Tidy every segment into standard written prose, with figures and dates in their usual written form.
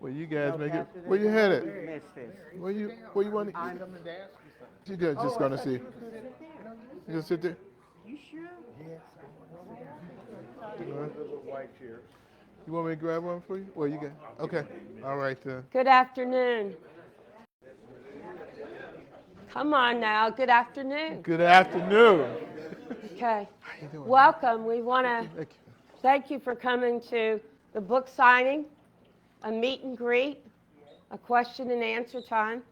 Well, you guys make it. Where you headed? Missed this. Where you want to? You just gonna see. You just sit there. You sure? All right. You want me to grab one for you? Well, you got. Okay. All right then. Good afternoon. Come on now. Good afternoon. Good afternoon. Okay. How you doing? Welcome. We want to Thank you. thank you for coming to the book signing, a meet and greet, a question and answer time.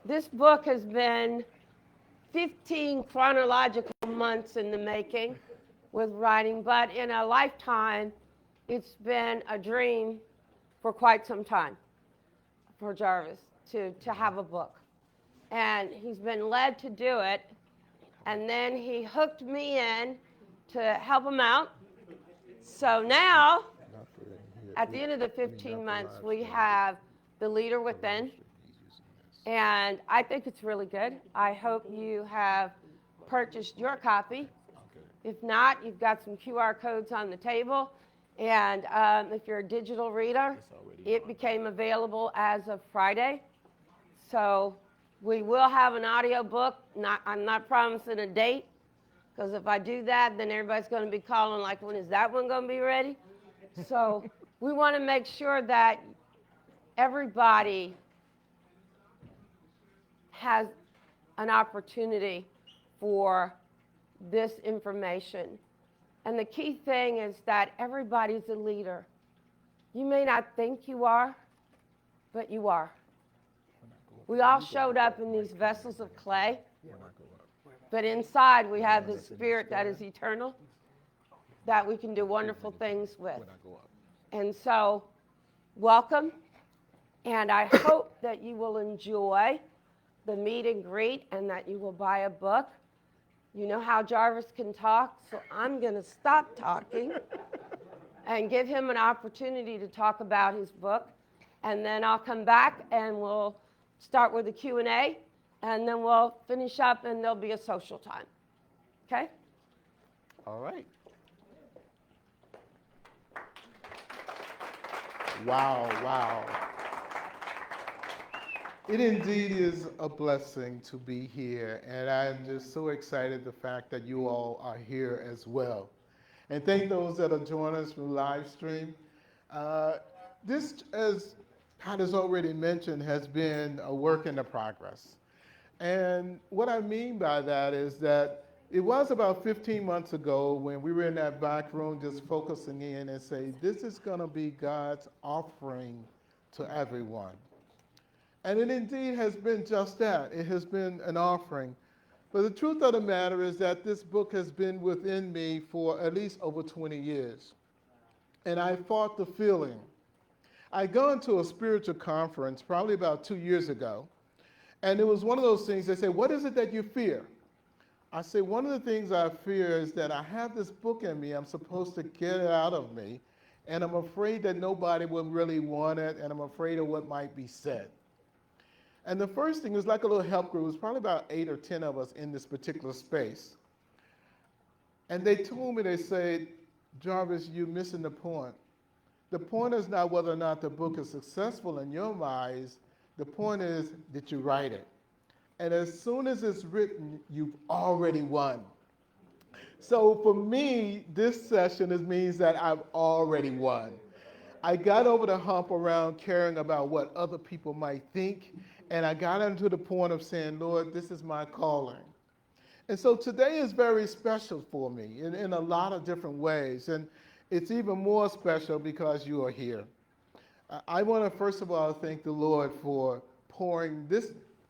This book has been 15 chronological months in the making with writing, but in a lifetime, it's been a dream for quite some time for Jarvis to have a book. And he's been led to do it. And then he hooked me in to help him out. So now, at the end of the 15 months, we have The Leader Within. And I think it's really good. I hope you have purchased your copy. If not, you've got some QR codes on the table. And if you're a digital reader, it became available as of Friday. So we will have an audio book. I'm not promising a date, because if I do that, then everybody's going to be calling like, when is that one going to be ready? So we want to make sure that everybody has an opportunity for this information. And the key thing is that everybody's a leader. You may not think you are, but you are. We all showed up in these vessels of clay, but inside we have the spirit that is eternal, that we can do wonderful things with. And so, welcome, and I hope that you will enjoy the meet and greet and that you will buy a book. You know how Jarvis can talk, so I'm going to stop talking and give him an opportunity to talk about his book, and then I'll come back and we'll start with a Q&A, and then we'll finish up and there'll be a social time. Okay? All right. Wow. It indeed is a blessing to be here, and I'm just so excited the fact that you all are here as well. And thank those that are joining us from Livestream. This, as Pat has already mentioned, has been a work in progress. And what I mean by that is that it was about 15 months ago when we were in that back room just focusing in and saying, this is going to be God's offering to everyone. And it indeed has been just that. It has been an offering. But the truth of the matter is that this book has been within me for at least over 20 years. And I fought the feeling. I'd gone to a spiritual conference probably about 2 years ago. And it was one of those things, they say, what is it that you fear? I say, one of the things I fear is that I have this book in me, I'm supposed to get it out of me, and I'm afraid that nobody will really want it, and I'm afraid of what might be said. And the first thing was like a little help group. It was probably about 8 or 10 of us in this particular space. And they told me, they said, Jarvis, you're missing the point. The point is not whether or not the book is successful in your minds. The point is, did you write it? And as soon as it's written, you've already won. So for me, this session means that I've already won. I got over the hump around caring about what other people might think, and I got into the point of saying, Lord, this is my calling. And so today is very special for me in a lot of different ways, and it's even more special because you are here. I want to first of all thank the Lord for pouring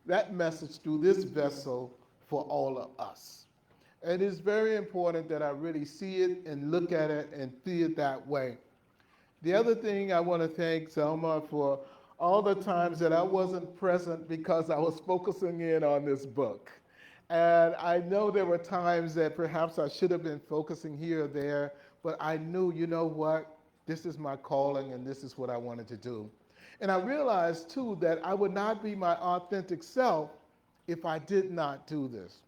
that message through this vessel for all of us. It is very important that I really see it and look at it and see it that way. The other thing I want to thank Selma for all the times that I wasn't present because I was focusing in on this book. And I know there were times that perhaps I should have been focusing here or there, but I knew, you know what, this is my calling and this is what I wanted to do. And I realized too that I would not be my authentic self if I did not do this.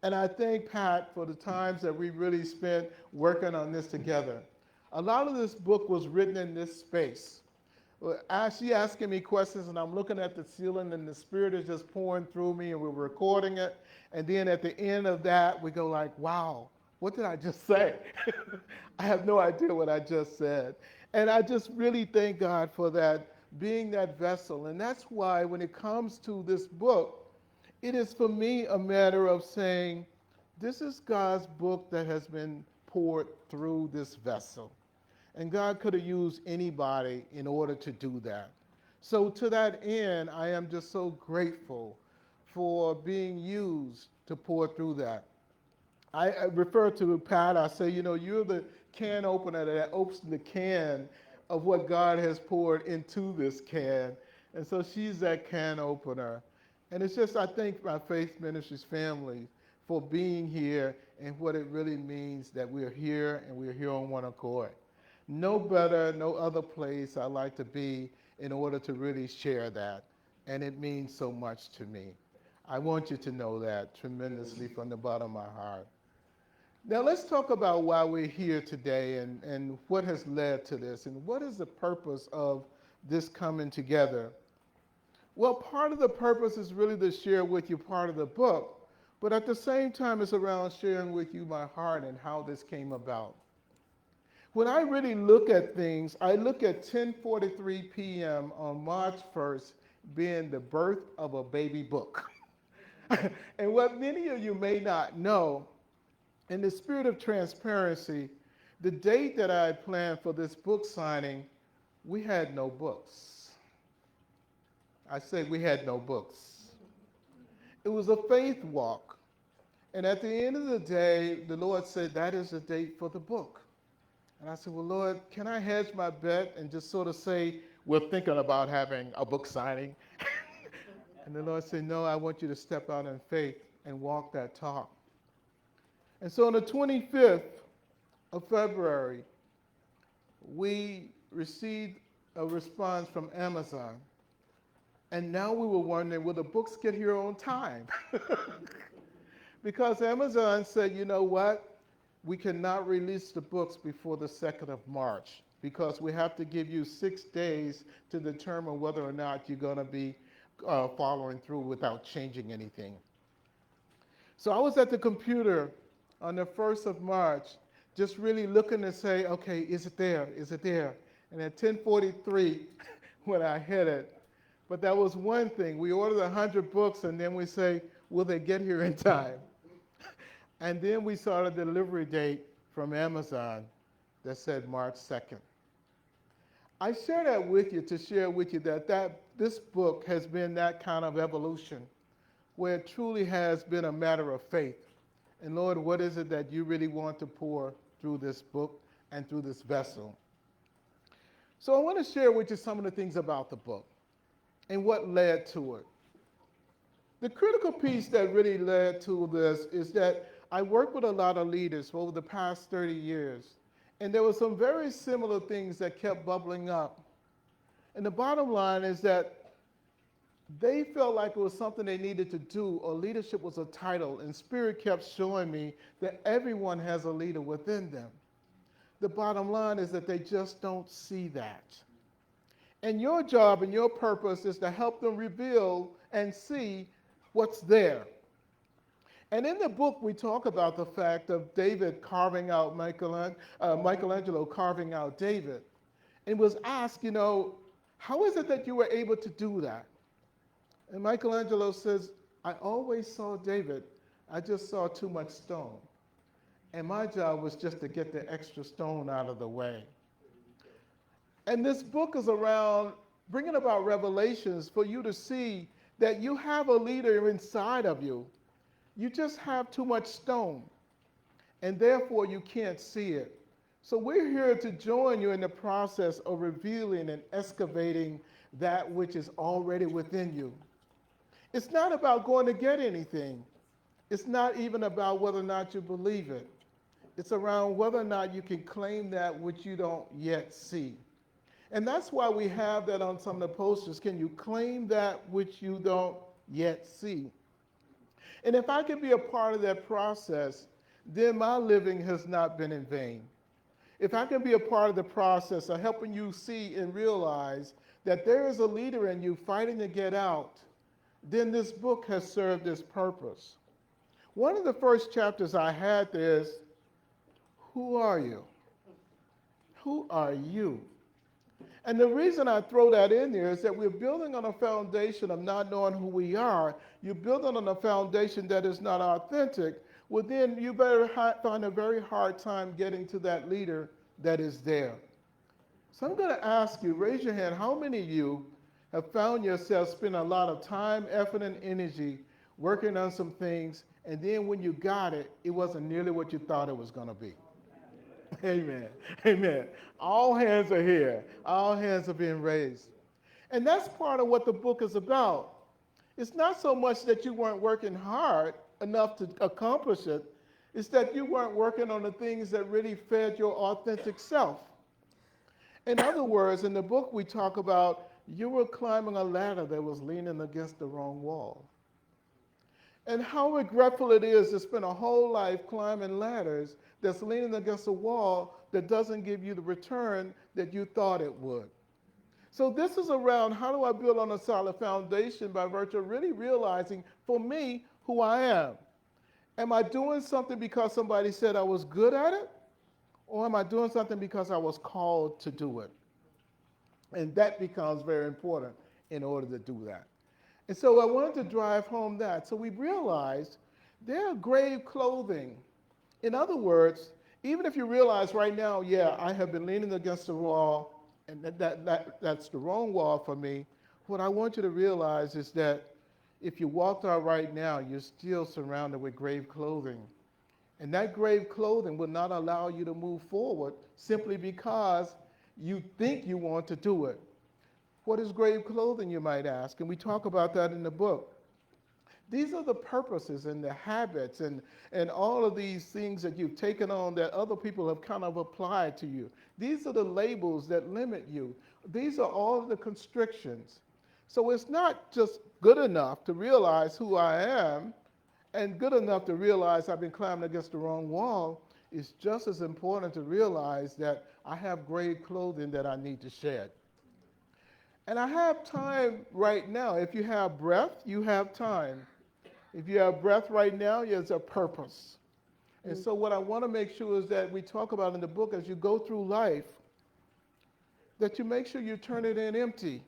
And I thank Pat for the times that we really spent working on this together. A lot of this book was written in this space. Well, she asking me questions, and I'm looking at the ceiling, and the Spirit is just pouring through me, and we're recording it. And then at the end of that, we go like, wow, what did I just say? I have no idea what I just said. And I just really thank God for that, being that vessel. And that's why when it comes to this book, it is for me a matter of saying, this is God's book that has been poured through this vessel. And God could have used anybody in order to do that. So to that end, I am just so grateful for being used to pour through that. I refer to Pat, I say, you're the can opener that opens the can of what God has poured into this can. And so she's that can opener. And it's just, I thank my Faith Ministries family for being here and what it really means that we're here and we're here on one accord. No better, no other place I like to be in order to really share that. And it means so much to me. I want you to know that tremendously from the bottom of my heart. Now let's talk about why we're here today and what has led to this and what is the purpose of this coming together. Well, part of the purpose is really to share with you part of the book, but at the same time it's around sharing with you my heart and how this came about. When I really look at things, I look at 10:43 p.m. on March 1st being the birth of a baby book. And what many of you may not know, in the spirit of transparency, the date that I planned for this book signing, we had no books. I said we had no books. It was a faith walk. And at the end of the day, the Lord said, that is the date for the book. And I said, well, Lord, can I hedge my bet and just sort of say, we're thinking about having a book signing? And the Lord said, no, I want you to step out in faith and walk that talk. And so on the 25th of February, we received a response from Amazon. And now we were wondering, will the books get here on time? Because Amazon said, you know what? We cannot release the books before the 2nd of March because we have to give you 6 days to determine whether or not you're going to be following through without changing anything. So I was at the computer on the 1st of March, just really looking to say, okay, is it there? Is it there? And at 10:43, when I hit it, but that was one thing. We ordered 100 books, and then we say, will they get here in time? And then we saw the delivery date from Amazon that said March 2nd. I share that with you to share with you that this book has been that kind of evolution where it truly has been a matter of faith. And Lord, what is it that you really want to pour through this book and through this vessel? So I want to share with you some of the things about the book and what led to it. The critical piece that really led to this is that I worked with a lot of leaders over the past 30 years, and there were some very similar things that kept bubbling up. And the bottom line is that they felt like it was something they needed to do, or leadership was a title, and Spirit kept showing me that everyone has a leader within them. The bottom line is that they just don't see that. And your job and your purpose is to help them reveal and see what's there. And in the book, we talk about the fact of David carving out Michelangelo carving out David. And was asked, how is it that you were able to do that? And Michelangelo says, I always saw David. I just saw too much stone. And my job was just to get the extra stone out of the way. And this book is around bringing about revelations for you to see that you have a leader inside of you. You just have too much stone, and therefore you can't see it. So we're here to join you in the process of revealing and excavating that which is already within you. It's not about going to get anything. It's not even about whether or not you believe it. It's around whether or not you can claim that which you don't yet see. And that's why we have that on some of the posters. Can you claim that which you don't yet see? And if I can be a part of that process, then my living has not been in vain. if I can be a part of the process of helping you see and realize that there is a leader in you fighting to get out, then this book has served its purpose. One of the first chapters I had there is, who are you? Who are you? And the reason I throw that in there is that we're building on a foundation of not knowing who we are. You're building on a foundation that is not authentic. Well, then you better find a very hard time getting to that leader that is there. So I'm going to ask you, raise your hand, how many of you have found yourself spending a lot of time, effort, and energy working on some things, and then when you got it, it wasn't nearly what you thought it was going to be? Amen. Amen. All hands are here. All hands are being raised. And that's part of what the book is about. It's not so much that you weren't working hard enough to accomplish it. It's that you weren't working on the things that really fed your authentic self. In other words, in the book we talk about you were climbing a ladder that was leaning against the wrong wall. And how regretful it is to spend a whole life climbing ladders that's leaning against a wall that doesn't give you the return that you thought it would. So this is around how do I build on a solid foundation by virtue of really realizing, for me, who I am. Am I doing something because somebody said I was good at it? Or am I doing something because I was called to do it? And that becomes very important in order to do that. And so I wanted to drive home that. So we realized there are grave clothing. In other words, even if you realize right now, yeah, I have been leaning against the wall, and that's the wrong wall for me, what I want you to realize is that if you walked out right now, you're still surrounded with grave clothing. And that grave clothing will not allow you to move forward simply because you think you want to do it. What is grave clothing, you might ask? And we talk about that in the book. These are the purposes and the habits and all of these things that you've taken on that other people have kind of applied to you. These are the labels that limit you. These are all of the constrictions. So it's not just good enough to realize who I am and good enough to realize I've been climbing against the wrong wall. It's just as important to realize that I have grave clothing that I need to shed. And I have time right now. If you have breath, you have time. If you have breath right now, there's a purpose. And so what I want to make sure is that we talk about in the book as you go through life, that you make sure you turn it in empty,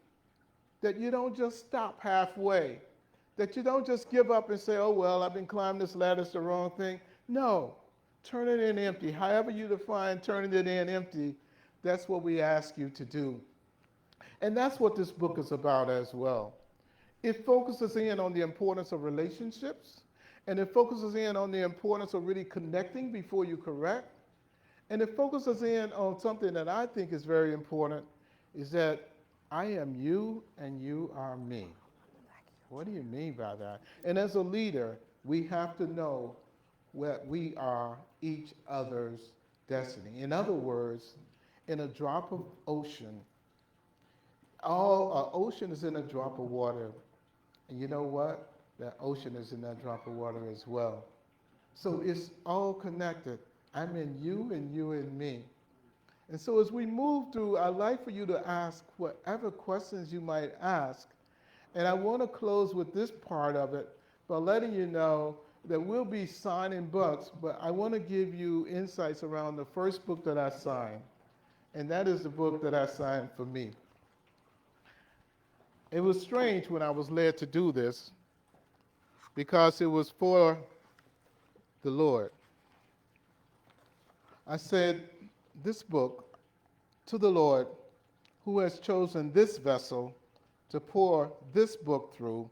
that you don't just stop halfway, that you don't just give up and say, oh, well, I've been climbing this ladder, it's the wrong thing. No, turn it in empty. However you define turning it in empty, that's what we ask you to do. And that's what this book is about as well. It focuses in on the importance of relationships, and it focuses in on the importance of really connecting before you correct. And it focuses in on something that I think is very important, is that I am you and you are me. What do you mean by that? And as a leader, we have to know that we are each other's destiny. In other words, in a drop of ocean, ocean is in a drop of water. And you know what? That ocean is in that drop of water as well. So it's all connected. I'm in you and you in me. And so as we move through, I'd like for you to ask whatever questions you might ask. And I want to close with this part of it by letting you know that we'll be signing books, but I want to give you insights around the first book that I signed. And that is the book that I signed for me. It was strange when I was led to do this because it was for the Lord. I said, this book to the Lord who has chosen this vessel to pour this book through.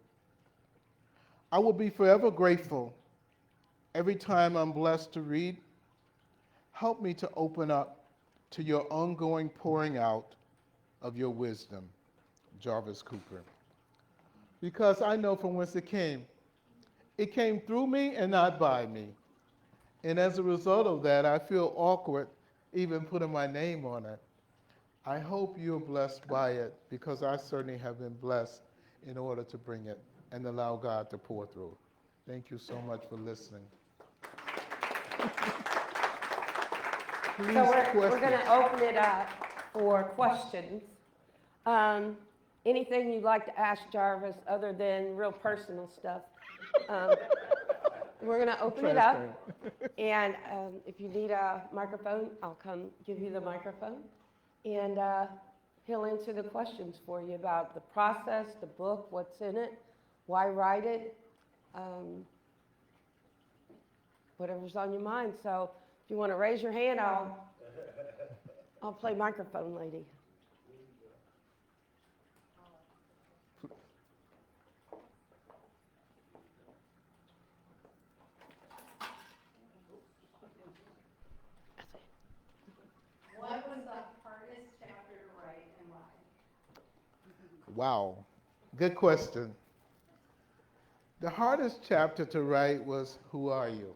I will be forever grateful every time I'm blessed to read. Help me to open up to your ongoing pouring out of your wisdom. Jarvis Cooper. Because I know from whence it came. It came through me and not by me. And as a result of that, I feel awkward even putting my name on it. I hope you're blessed by it because I certainly have been blessed in order to bring it and allow God to pour through. Thank you so much for listening. Please, So we're questions. going to open it up for questions. Um, Anything you'd like to ask Jarvis other than real personal stuff? Um, We're going to open it up. And if you need a microphone, I'll come give you the microphone. And he'll answer the questions for you about the process, the book, what's in it, why write it, whatever's on your mind. So if you want to raise your hand, I'll play microphone lady. What was the hardest chapter to write and why? Wow, good question. The hardest chapter to write was Who Are You?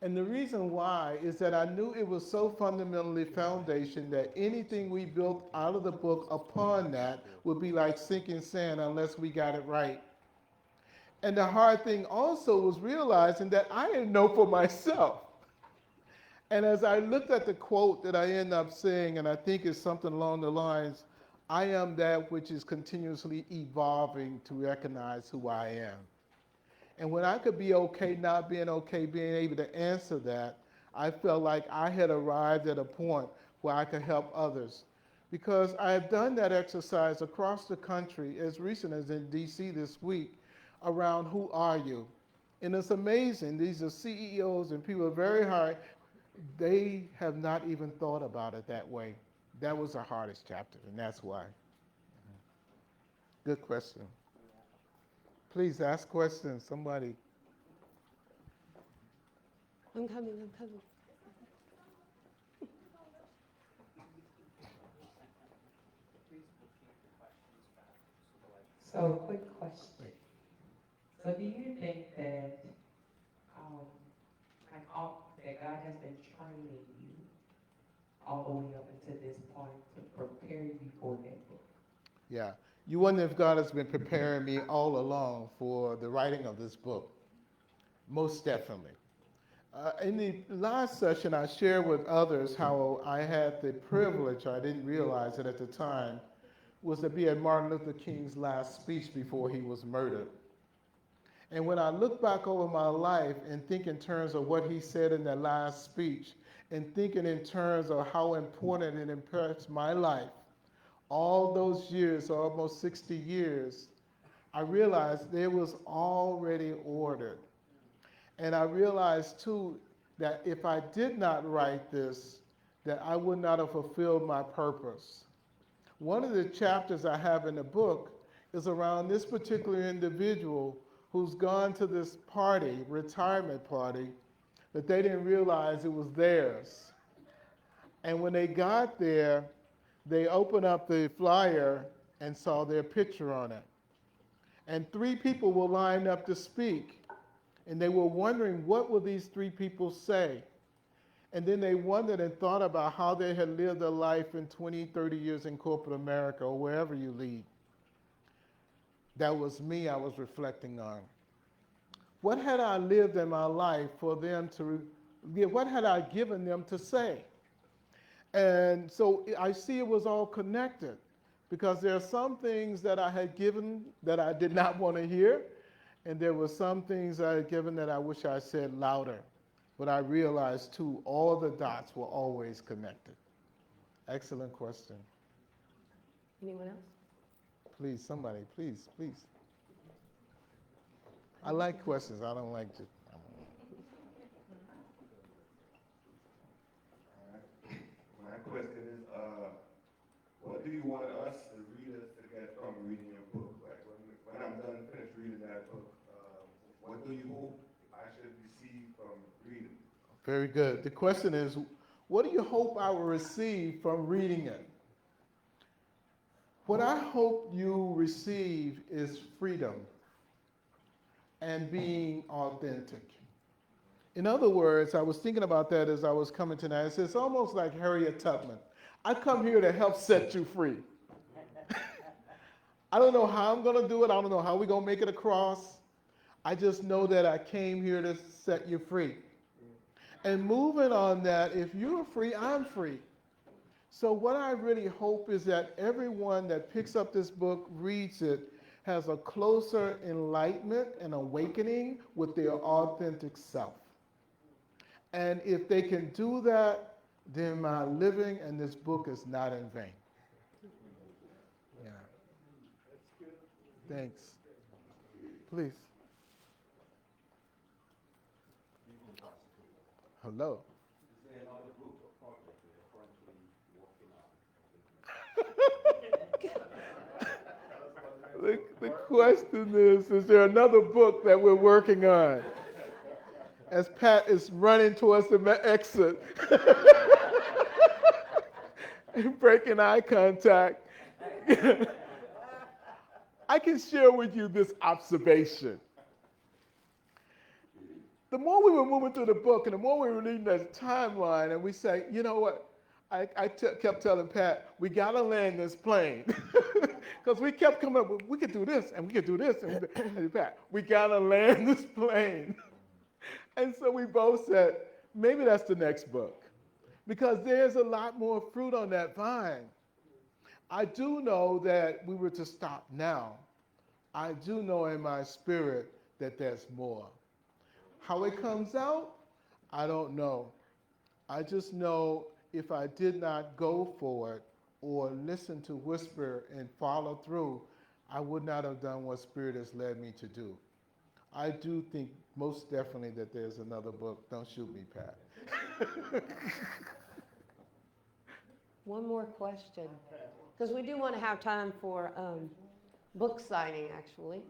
And the reason why is that I knew it was so fundamentally foundation that anything we built out of the book upon that would be like sinking sand unless we got it right. And the hard thing also was realizing that I didn't know for myself. And as I looked at the quote that I end up saying, and I think it's something along the lines, I am that which is continuously evolving to recognize who I am. And when I could be okay not being okay, being able to answer that, I felt like I had arrived at a point where I could help others. Because I have done that exercise across the country as recent as in DC this week around who are you? And it's amazing. These are CEOs and people very high. They have not even thought about it that way. That was the hardest chapter, and that's why. Good question. Please ask questions, somebody. I'm coming. So, quick question. So, do you think that, that God has been training you all the way up until this point to prepare you for that book? Yeah. You wonder if God has been preparing me all along for the writing of this book. Most definitely. In the last session, I shared with others how I had the privilege, I didn't realize it at the time, was to be at Martin Luther King's last speech before he was murdered. And when I look back over my life and think in terms of what he said in that last speech, and thinking in terms of how important it impacts my life, all those years, almost 60 years, I realized it was already ordered. And I realized too that if I did not write this, that I would not have fulfilled my purpose. One of the chapters I have in the book is around this particular individual who's gone to this party, retirement party, that they didn't realize it was theirs. And when they got there, they opened up the flyer and saw their picture on it. And 3 people were lined up to speak. And they were wondering, what will these 3 people say? And then they wondered and thought about how they had lived their life in 20, 30 years in corporate America or wherever you lead. That was me I was reflecting on. What had I lived in my life for them to, what had I given them to say? And so I see it was all connected because there are some things that I had given that I did not want to hear, and there were some things I had given that I wish I said louder. But I realized too, all the dots were always connected. Excellent question. Anyone else? Please, somebody, please. I like questions. I don't like to. My question is, what do you want us, the readers, to get from reading your book? Like when I'm done, finished reading that book, what do you hope I should receive from reading? Very good. The question is, what do you hope I will receive from reading it? What I hope you receive is freedom and being authentic. In other words, I was thinking about that as I was coming tonight. It's almost like Harriet Tubman. I come here to help set you free. I don't know how I'm going to do it. I don't know how we're going to make it across. I just know that I came here to set you free. And moving on that, if you're free, I'm free. So what I really hope is that everyone that picks up this book, reads it, has a closer enlightenment and awakening with their authentic self. And if they can do that, then my living and this book is not in vain. Yeah. Thanks. Please. Hello. The question is there another book that we're working on? As Pat is running towards the exit and breaking eye contact, I can share with you this observation. The more we were moving through the book and the more we were reading the timeline, and we say, you know what? Kept telling Pat, we got to land this plane. Because we kept coming up with, we could do this, and we could do this. And Pat, we got to land this plane. And so we both said, maybe that's the next book. Because there's a lot more fruit on that vine. I do know that we were to stop now. I do know in my spirit that there's more. How it comes out, I don't know. I just know if I did not go for it or listen to whisper and follow through, I would not have done what Spirit has led me to do. I do think most definitely that there's another book. Don't shoot me, Pat. One more question, because we do want to have time for book signing, actually.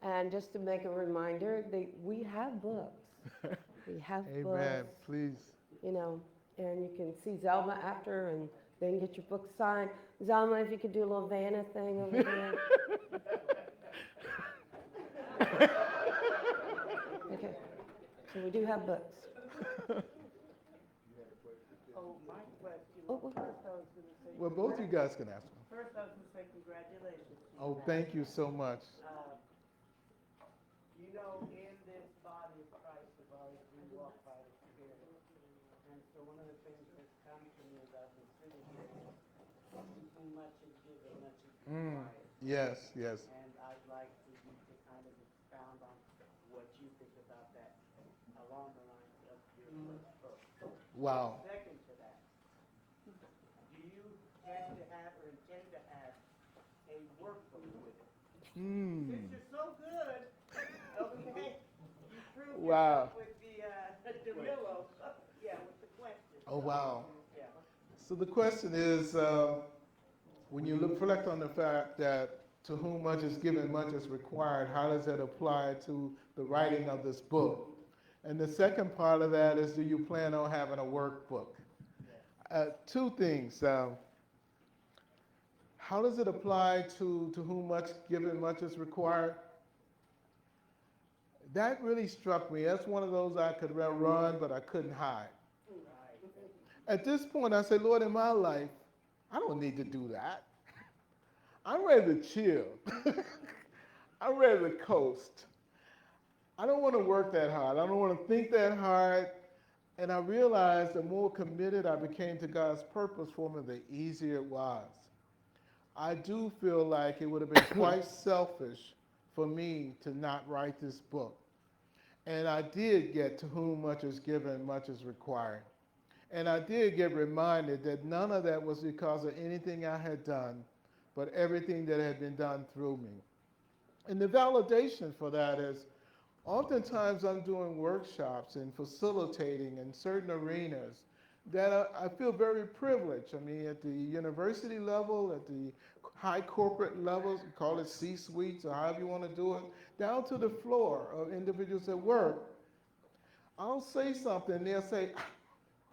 And just to make a reminder, we have books. We have Amen. books. Please. You know, and you can see Zelma after and then get your book signed. Zelma, if you could do a little Vanna thing over here. Okay, so we do have books. Oh, my question. Oh, well. First, I was going to say. Well, both you guys can ask one. First, I was going to say congratulations. to you, Oh, Pat. thank you so much. You know, in this body of Christ of ours, we walk by the Spirit. And so one of the things that's come to me as I've been sitting here is, too much is given, much is required. Yes, yes. And I'd like for you to kind of expound on what you think about that along the lines of your first book. Wow. Second to that, do you plan to have or intend to have a workbook with it? Since you're so good, okay, you proved Wow. yourself with the DeMillo, yeah, with the question. Oh, wow. Yeah. So the question is, when you reflect on the fact that to whom much is given, much is required, how does that apply to the writing of this book? And the second part of that is, do you plan on having a workbook? Two things. How does it apply to whom much given, much is required? That really struck me. That's one of those I could run, but I couldn't hide. At this point, I said, Lord, in my life, I don't need to do that. I'm ready to chill. I'm ready to coast. I don't want to work that hard. I don't want to think that hard. And I realized the more committed I became to God's purpose for me, the easier it was. I do feel like it would have been quite selfish for me to not write this book. And I did get to whom much is given, much is required. And I did get reminded that none of that was because of anything I had done, but everything that had been done through me. And the validation for that is, oftentimes I'm doing workshops and facilitating in certain arenas that I feel very privileged. I mean, at the university level, at the high corporate levels, call it C-suites or however you want to do it, down to the floor of individuals at work. I'll say something, and they'll say,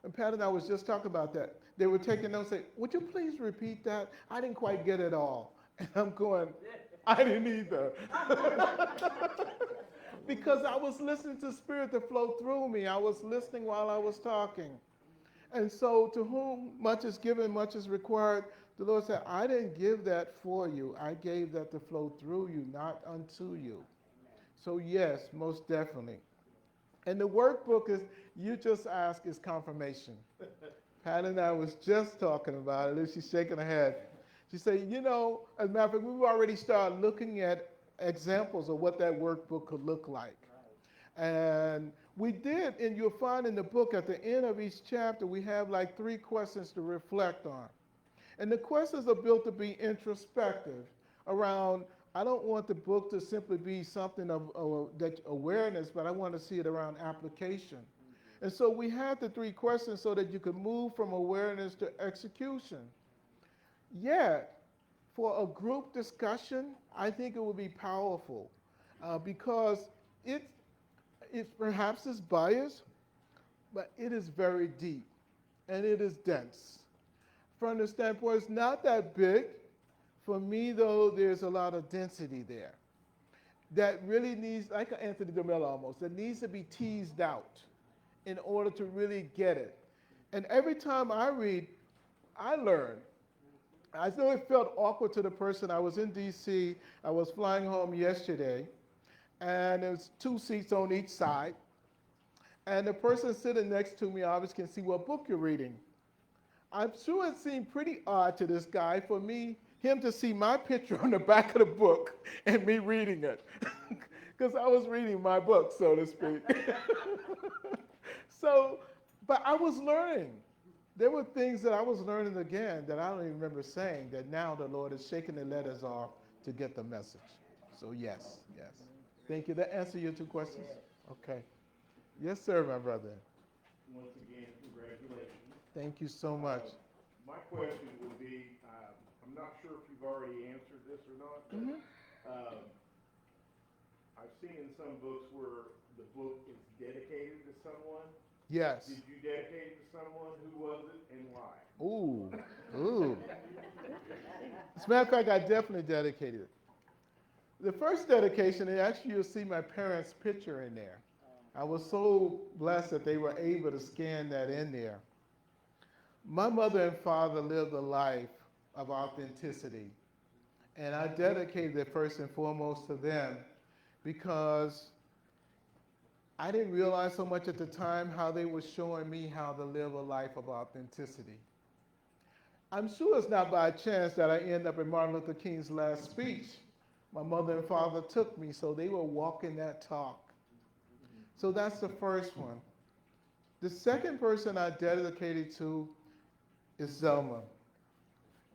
and Pat and I was just talking about that. They were taking notes and say, would you please repeat that? I didn't quite get it all. And I'm going, I didn't either. Because I was listening to Spirit to flow through me. I was listening while I was talking. And so to whom much is given, much is required, the Lord said, I didn't give that for you. I gave that to flow through you, not unto you. So yes, most definitely. And the workbook is, you just ask is confirmation. Pat and I was just talking about it. She's shaking her head. She said, you know, as a matter of fact, we've already started looking at examples of what that workbook could look like. And we did, and you'll find in the book at the end of each chapter, we have like 3 questions to reflect on. And the questions are built to be introspective around, I don't want the book to simply be something of that awareness, but I want to see it around application. And so we had the 3 questions so that you could move from awareness to execution. Yet, for a group discussion, I think it would be powerful because it perhaps is biased, but it is very deep and it is dense. From the standpoint, it's not that big. For me, though, there's a lot of density there that really needs, like Anthony DeMello almost, that needs to be teased out in order to really get it. And every time I read, I learn. I know it felt awkward to the person. I was in D.C., I was flying home yesterday, and there was 2 seats on each side. And the person sitting next to me obviously can see what book you're reading. I'm sure it seemed pretty odd to this guy for him to see my picture on the back of the book and me reading it. Because I was reading my book, so to speak. But I was learning. There were things that I was learning again that I don't even remember saying, that now the Lord is shaking the letters off to get the message. So yes. Thank you. That answer your 2 questions? Okay. Yes, sir, my brother. Once again, congratulations. Thank you so much. My question would be, I'm not sure if you've already answered this or not, but I've seen in some books where the book is dedicated to someone. Yes. Did you dedicate it to someone? Who was it and why? Ooh. As a matter of fact, I definitely dedicated it. The first dedication, and actually you'll see my parents' picture in there. I was so blessed that they were able to scan that in there. My mother and father lived a life of authenticity, and I dedicated it first and foremost to them because I didn't realize so much at the time how they were showing me how to live a life of authenticity. I'm sure it's not by chance that I end up in Martin Luther King's last speech. My mother and father took me, so they were walking that talk. So that's the first one. The second person I dedicated to is Zelma,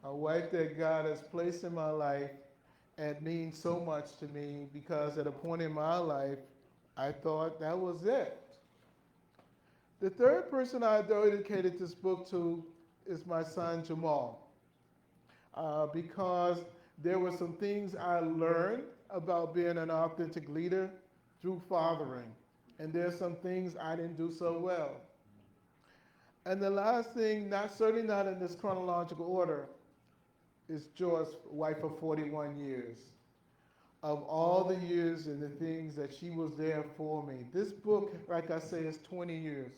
a wife that God has placed in my life and means so much to me because at a point in my life, I thought that was it. The third person I dedicated this book to is my son Jamal, because there were some things I learned about being an authentic leader through fathering, and there's some things I didn't do so well. And the last thing, certainly not in this chronological order, is Joyce, wife of 41 years. Of all the years and the things that she was there for me. This book, like I say, is 20 years.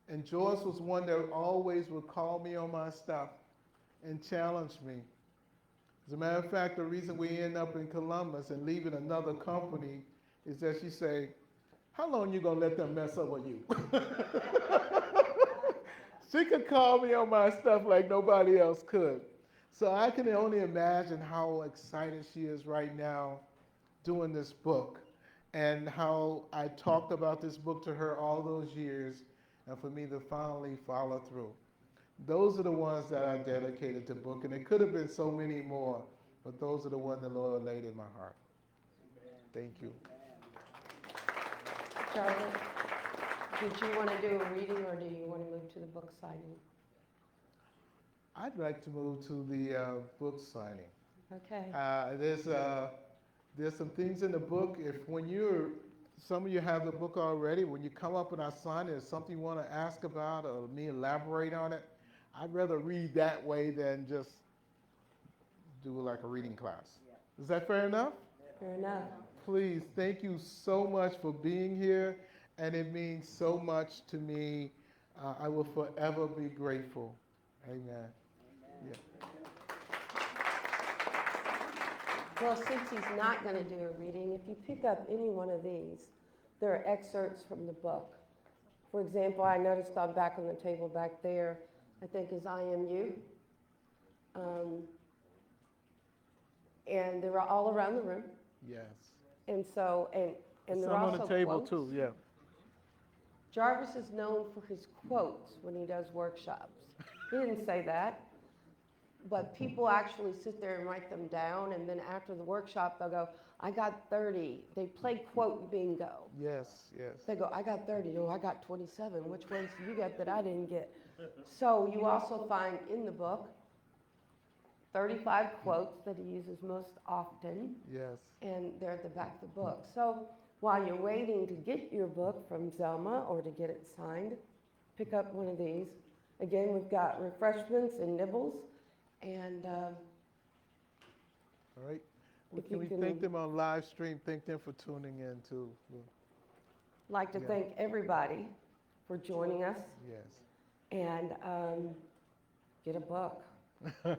And Joyce was one that always would call me on my stuff and challenge me. As a matter of fact, the reason we end up in Columbus and leaving another company is that she say, how long you gonna let them mess up with you? She could call me on my stuff like nobody else could. So I can only imagine how excited she is right now doing this book and how I talked about this book to her all those years and for me to finally follow through. Those are the ones that I dedicated to the book, and it could have been so many more, but those are the ones the Lord laid in my heart. Thank you. Jarvis, did you want to do a reading or do you want to move to the book signing? I'd like to move to the book signing. Okay. There's some things in the book. Some of you have the book already. When you come up and I sign it, there's something you want to ask about or me elaborate on it. I'd rather read that way than just do like a reading class. Is that fair enough? Fair enough. Please, thank you so much for being here, and it means so much to me. I will forever be grateful. Amen. Yeah. Well, since he's not going to do a reading, if you pick up any one of these, there are excerpts from the book. For example, I noticed on back on the table back there, I think is I Am You. And they're all around the room. Yes. And so, and they're Some also on the table quotes. too, yeah. Jarvis is known for his quotes when he does workshops. He didn't say that, but people actually sit there and write them down, and then after the workshop, they'll go, I got 30. They play quote bingo. Yes, yes. They go, I got 30. No, I got 27. Which ones do you get that I didn't get? So you also find in the book 35 quotes that he uses most often, Yes. and they're at the back of the book. So while you're waiting to get your book from Zelma or to get it signed, pick up one of these. Again, we've got refreshments and nibbles, and All right. Well, If can you we can- thank them on live stream? Thank them for tuning in too. like to Yeah. thank everybody for joining us, Yes. and get a book. All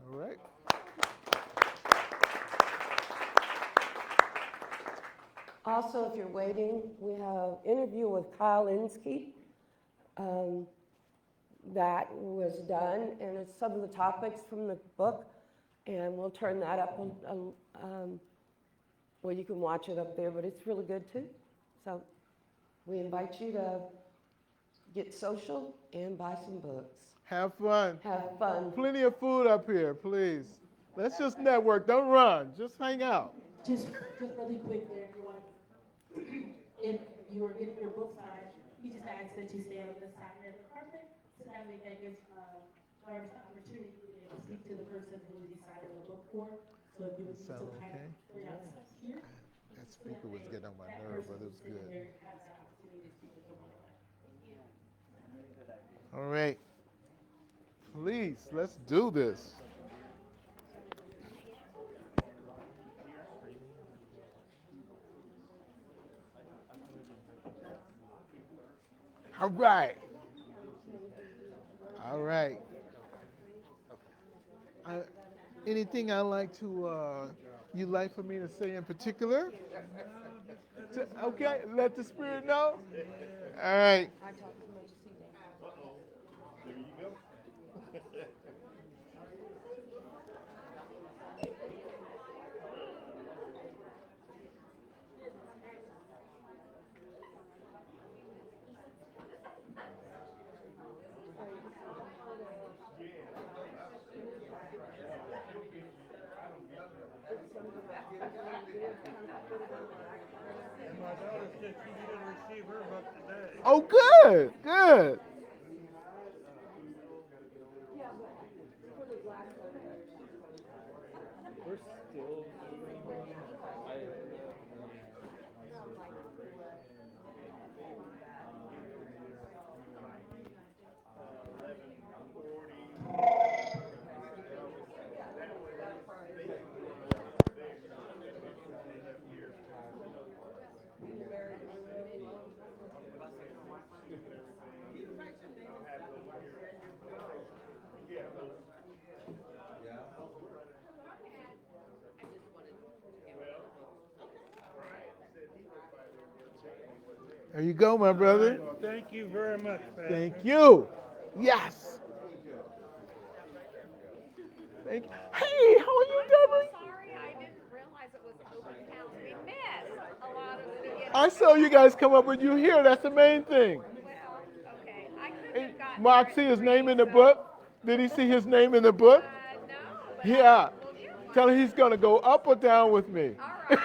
right. Also, if you're waiting, we have an interview with Kyle Inskeep that was done, and it's some of the topics from the book, and we'll turn that up on, well, you can watch it up there, but it's really good too. So we invite you to get social and buy some books. Have fun. Have fun. Plenty of food up here, please. Let's just network. Don't run. Just hang out. Just really quick there, if you want, if you were getting your book signed, we just ask that you stay on this side of the carpet, so that way that gives, Jarvis the opportunity to be able to speak to the person who you decided the book for. So if you would use Sound some kind okay? of curiosity here, That speaker was getting on my that nerve, but person it who's was sitting good. there has the opportunity to speak with someone. All right. Please, let's do this. All right. All right. Anything I'd like to, you'd like for me to say in particular? Okay, let the spirit know. All right. My daughter said she didn't receive her book today. Oh, good, good. We're still There you go, my brother. Thank you very much, Pastor. Thank you. Yes. Thank you. Hey, how are you, Deborah? Sorry, I didn't realize it was open house. We missed a lot of the beginning. I saw you guys come up with you here. That's the main thing. Well, okay, I couldn't Hey, have gotten. Mark, there see at his name 3, in the so- book? Did he see his name in the book? No, but Yeah. we'll get one. Tell him he's going to go up or down with me. All right.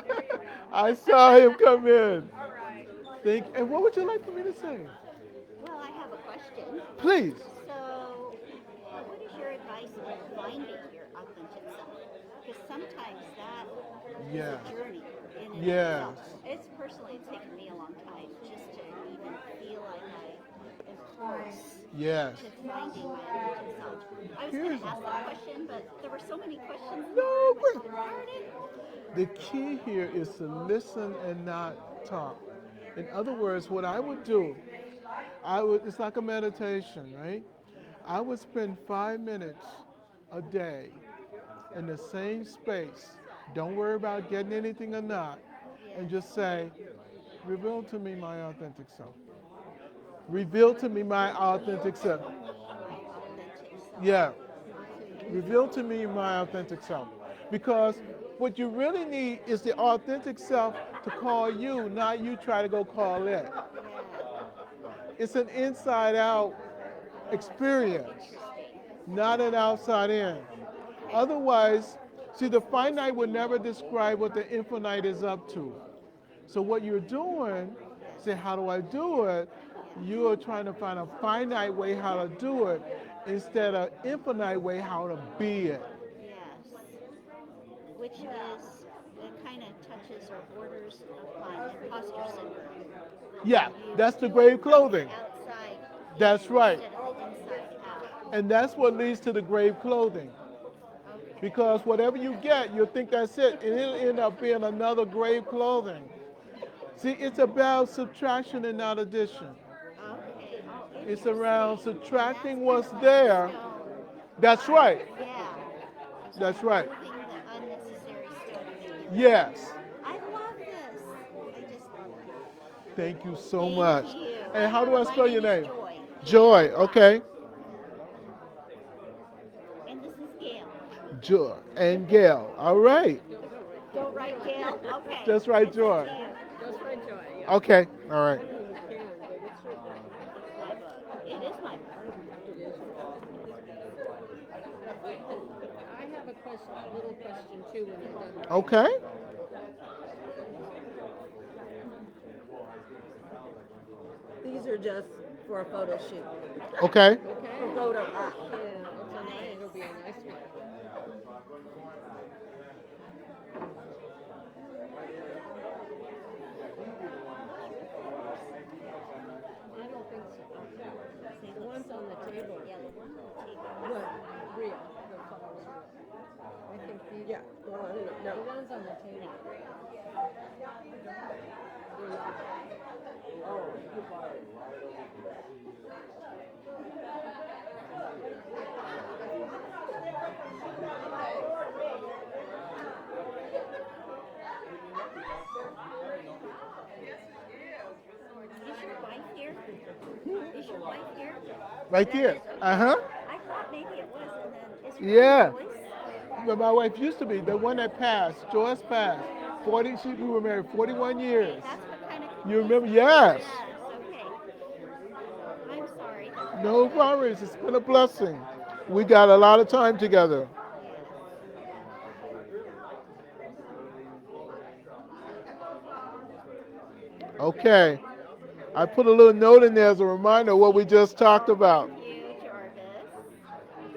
There you go. I saw him come in. All right. And what would you like for me to say? Well, I have a question. Please. So, what is your advice on finding your authentic self? Because sometimes that is Yeah. a journey in and Yes. of itself. It's personally taken me a long time just to even feel like I am close Yes. to finding my authentic self. I was going Here's- to ask that question, but there were so many questions. No, I but started. the key here is to listen and not talk. In other words, what I would do, it's like a meditation, right? I would spend 5 minutes a day in the same space Don't worry about getting anything or not. And just say, reveal to me my authentic self. Reveal to me my authentic self. Yeah. Reveal to me my authentic self. Because what you really need is the authentic self to call you, not you try to go call it. It's an inside out experience, not an outside in. Otherwise, see, the finite would never describe what the infinite is up to. So what you're doing, say, how do I do it? You are trying to find a finite way how to do it instead of infinite way how to be it. Yes. Which is, it kind of touches or borders upon imposter syndrome. Yeah, You that's the do grave it from clothing. the outside That's in right. instead of the inside out. And that's what leads to the grave clothing. Okay. Because whatever you get, you'll think that's it, and it'll end up being another grave clothing. See, it's about subtraction and not addition. Okay. Oh, It's around interesting. subtracting And what's that's kind of there. like the stone. That's right. Yeah. That's right. Removing the unnecessary stone. Yes. I love this. I just love it. Thank you so Thank much. you. And how do I My spell your name name? is Joy. Joy. Okay. And this is Gail. Joy and Gail. All right. Don't write Gail. Okay. Just write It's Joy. up to you. Just for joy. Yeah. Okay. All right. It is my book. I have a question, a little question too when you're done. Okay. These are just for a photo shoot. Okay. Okay? For photo op. Yeah, it'll be a nice one. I don't think so. The ones on the table. Yeah, the one on the table. What? Real. The photos real. I think these. Yeah. Well, I don't know. The ones on the table. They're not. Is your wife here? Is your wife here? Right there. Uh-huh. I thought maybe it was, and then is her Yeah. voice? But my wife used to be the one that passed. Joyce passed. We were married 41 years. That's what kind of. You remember? Yes. Yes. Okay. I'm sorry. No worries. It's been a blessing. We got a lot of time together. Okay. I put a little note in there as a reminder of what we just talked about. Thank you, Jarvis. Oh my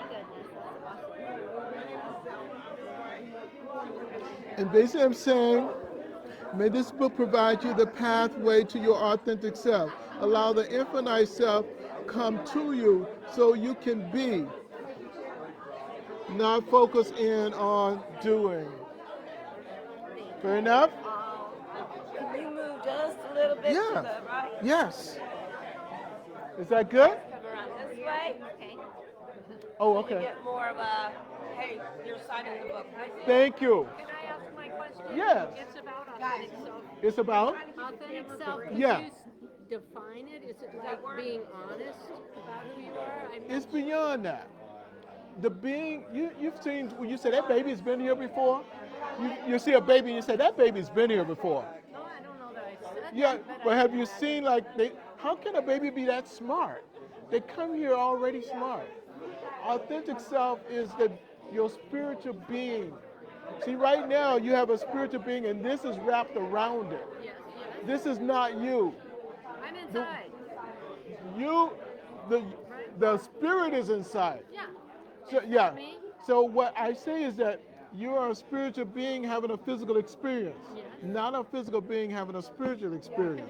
goodness, that's awesome. And basically I'm saying, may this book provide you the pathway to your authentic self. Allow the infinite self come to you so you can be, not focus in on doing. Fair enough? Can you move just a little bit to Yeah. the right? Yes. Is that good? Come around this way. Okay. Oh, You okay. get more of a, hey, your side of the book. Thank you. Can I ask my question? Yes. It's about authentic self. It's about? Authentic self. Could Yeah. you define it? Is it like being honest about who you are? I mean, It's beyond that. The being, you've seen, when you say that baby's been here before, you see a baby and you say that baby's been here before. no, I don't know that I said Yeah, that. but have you seen like, how can a baby be that smart? They come here already smart. Authentic self is your spiritual being. See, right now you have a spiritual being and this is wrapped around it. Yes, yes. This is not you. I'm inside. You, the spirit is inside. Yeah. So, yeah. Me? So what I say is that you are a spiritual being having a physical experience, Yes. not a physical being having a spiritual experience.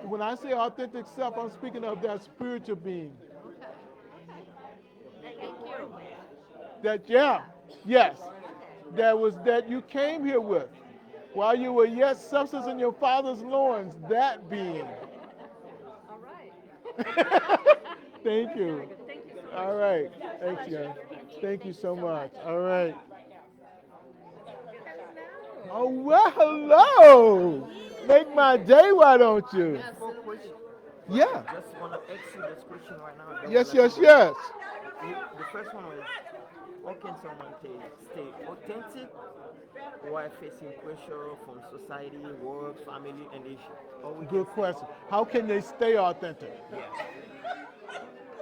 When I say authentic self, I'm speaking of that spiritual being. Thank you. That yes, that you came here with, while you were yet substance in your father's loins. That being. All right. Thank you. Thank you so much. All right. Thanks, guys. Thank you so much. All right. Oh, well, hello. Make my day, why don't you? Yeah. Just want to ask you this question right now. Yes, yes, yes. The first one was, how can someone stay authentic while facing pressure from society, work, family, and issue? Good question. How can they stay authentic? Yeah.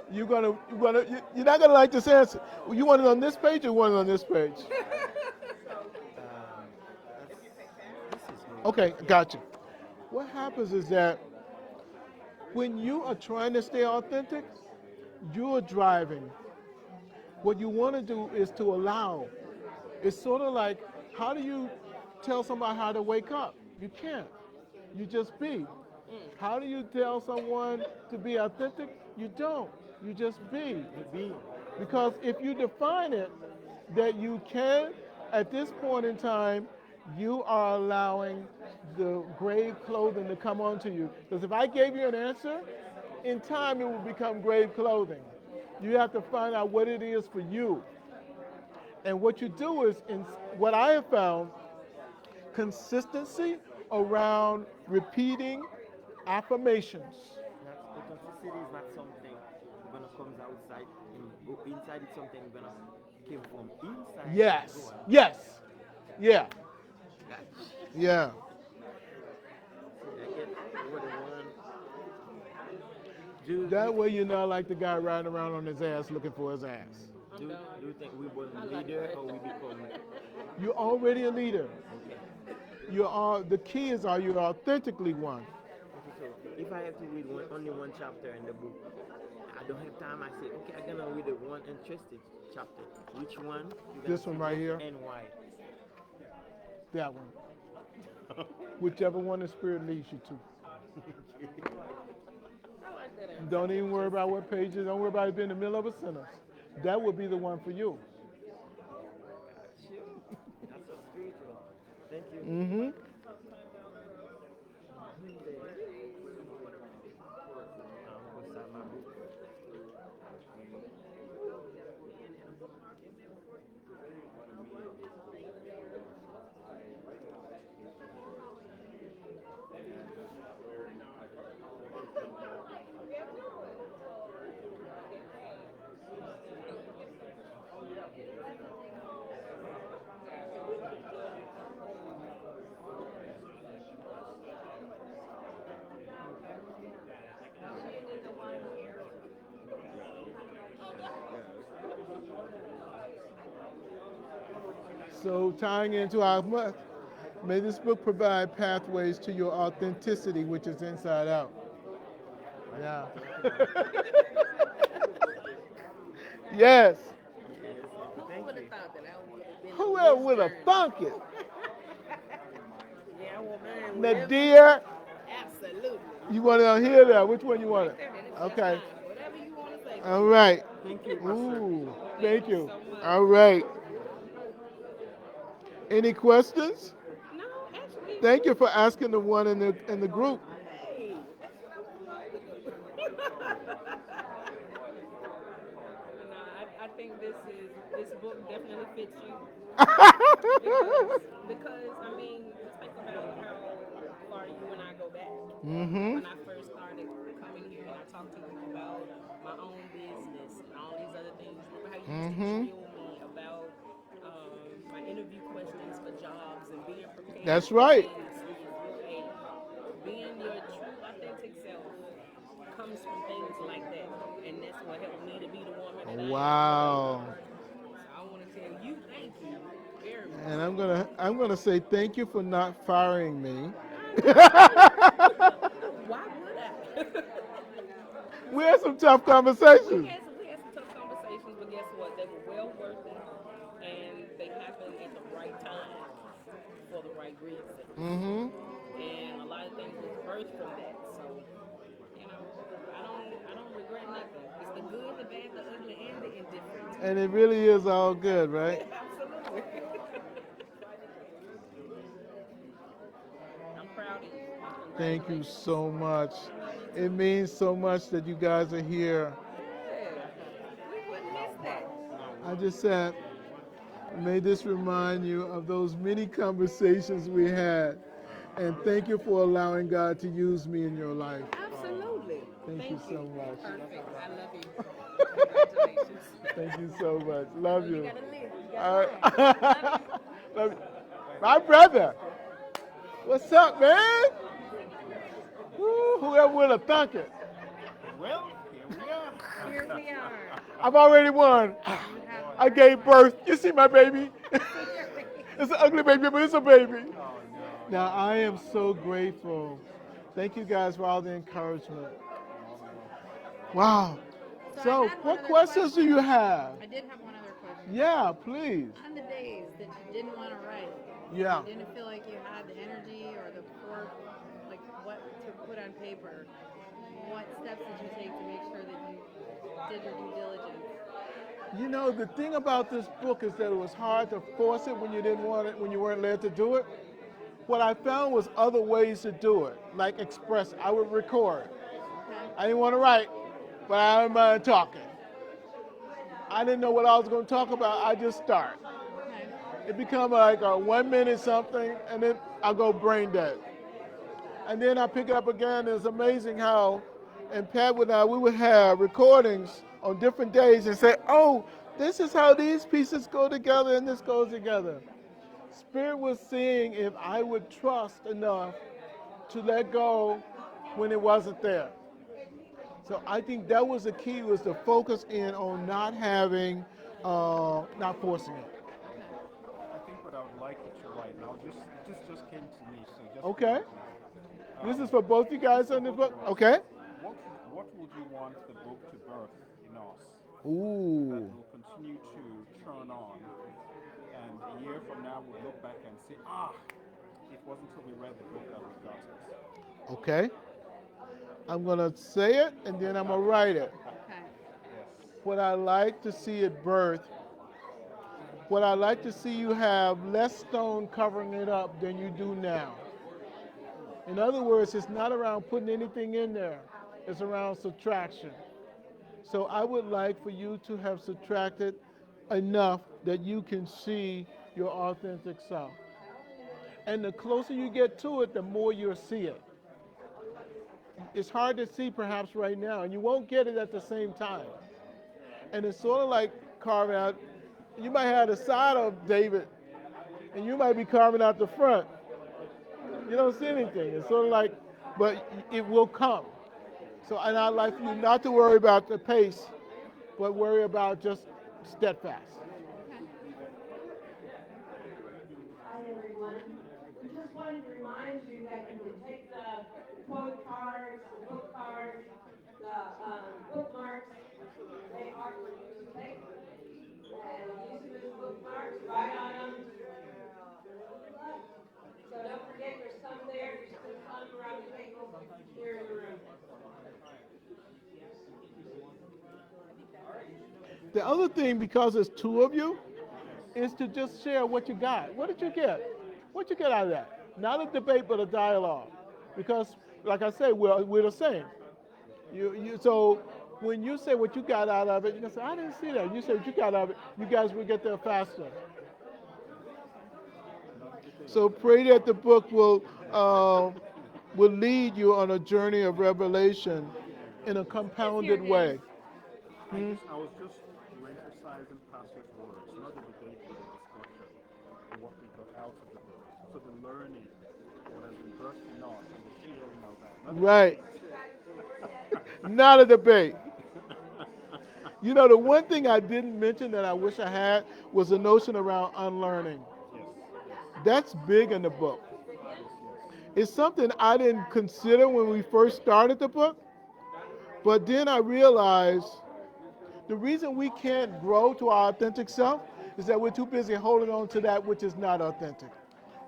You're not gonna like this answer. You want it on this page or you want it on this page? Okay, gotcha. What happens is that when you are trying to stay authentic, you're driving. What you want to do is to allow. It's sort of like, how do you tell somebody how to wake up? You can't. You just be. How do you tell someone to be authentic? You don't. You just be. Because if you define it that you can, at this point in time, you are allowing the grave clothing to come onto you. Because if I gave you an answer, in time it will become grave clothing. You have to find out what it is for you. And what you do is, what I have found, consistency around repeating affirmations. Authenticity is not something gonna come outside. Inside it's something gonna came from inside. Yes. Yes. Yeah. Yeah. That way you're not like the guy riding around on his ass looking for his ass. Do you think we born a leader or we become? You're already a leader. The key is, are you authentically one? Okay, so if I have to read only one chapter in the book, I don't have time. I say, okay, I'm gonna read the one interesting chapter. Which one? This one right here. And why? That one. Whichever one the Spirit leads you to. Don't even worry about what pages. Don't worry about it being in the middle of a sentence. That would be the one for you. That's so spiritual. Thank you. Mm-hmm. So tying into our month, may this book provide pathways to your authenticity, which is inside out. Yeah. Yes. Who would have thought that I would have been Who else would have thunk it? Yeah, well, man, Nadia, absolutely. you want to hear that? Which one you want it? Okay. Whatever you want to say. All right. Thank you. Ooh, thank you. All right. Any questions? No, actually. Thank you for asking the one in the group. Hey. I think this book definitely fits you. because I mean, think about how far you and I go back. Mm-hmm. When I first started coming here and I talked to you about my own business and all these other things. Remember how you used to drill me about my interview questions for jobs and being prepared. That's right. And being your true authentic self comes from things like that. And that's what helped me to be the woman that I am. Wow. So I want to tell you thank you very much. And I'm gonna say thank you for not firing me. Why would I? We had some tough conversations. We had some tough conversations, but guess what? They were well worth it, and they happened at the right time for the right reason. Mm-hmm. And a lot of things was birthed from that. So, I don't regret nothing. It's the good, the bad, the ugly, and the indifferent. And it really is all good, right? Absolutely. I'm proud of you. Thank you so much. It means so much that you guys are here. Yeah. We wouldn't miss that. I just said, may this remind you of those many conversations we had. And thank you for allowing God to use me in your life. Absolutely. Thank you so much. Perfect. I love you. Congratulations. Thank you so much. Love you. You gotta live. You All gotta right. Love you. My brother. What's up, man? Woo, whoever would have thunk it. Well, here we are. Here we are. I've already won. I gave birth. You see my baby? It's an ugly baby, but it's a baby. Now, I am so grateful. Thank you guys for all the encouragement. Wow. So, what questions do you have? I did have one other question. Yeah, please. On the days that you didn't want to write, Yeah. you didn't feel like you had the energy or the force, like what to put on paper, what steps did you take to make sure that you did your due diligence? You know, the thing about this book is that it was hard to force it when you didn't want it, when you weren't led to do it. What I found was other ways to do it, like express. I would record. I didn't want to write, but I didn't mind talking. I didn't know what I was going to talk about. I just start. It become like a 1 minute something, and then I go brain dead. And then I pick it up again. It's amazing how, and Pat and I, we would have recordings on different days and say, oh, this is how these pieces go together and this goes together. Spirit was seeing if I would trust enough to let go when it wasn't there. So I think that was the key, was to focus in on not having, not forcing it. I think what I would like you to write now, this just came to me. So just Okay. This is for both you guys on the book? Okay. What would you want the book to birth in us? Ooh. That will continue to turn on. And a year from now, we'll look back and say, it wasn't until we read the book that we got it. Okay. I'm going to say it, and then I'm going to write it. Okay. What I like to see it birth, what I like to see you have less stone covering it up than you do now. In other words, it's not around putting anything in there. It's around subtraction. So I would like for you to have subtracted enough that you can see your authentic self. And the closer you get to it, the more you'll see it. It's hard to see perhaps right now, and you won't get it at the same time. And it's sort of like carving out, you might have the side of David, and you might be carving out the front. You don't see anything. It's sort of like, but it will come. So, and I'd like for you not to worry about the pace, but worry about just steadfast. Hi, everyone. We just wanted to remind you that you can take the quote cards, the book cards, the bookmarks, they are for you to take. And use them as bookmarks, write on them. So don't forget there's some there, there's still some around the table here in the room. The other thing, because there's two of you, is to just share what you got. What did you get? What you get out of that? Not a debate, but a dialogue. Because, like I say, we're the same. So when you say what you got out of it, you can say, I didn't see that. You say what you got out of it, you guys will get there faster. So pray that the book will lead you on a journey of revelation in a compounded way. I was just emphasizing pastor's words, not the debate, but the discussion, and what we got out of the book. So the learning, what has been bursting on, and the sharing of that. Right. Not a debate. You know, the one thing I didn't mention that I wish I had was the notion around unlearning. That's big in the book. It's something I didn't consider when we first started the book, but then I realized the reason we can't grow to our authentic self is that we're too busy holding on to that which is not authentic.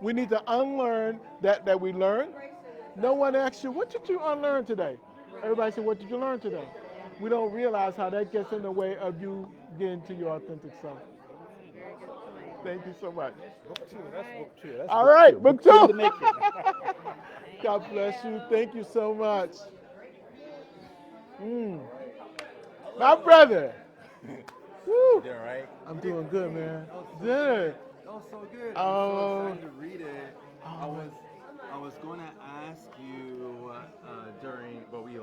We need to unlearn that we learned. No one asks you, what did you unlearn today? Everybody said, what did you learn today? We don't realize how that gets in the way of you getting to your authentic self. Thank you so much. Book two, that's book two. That's All right, book two. in the making. God bless you. Thank you so much. My brother. Woo. Yeah, right? I'm doing good, man. That was so Good. That was so good. I'm Oh. so excited to read it. I was going to ask you during, but we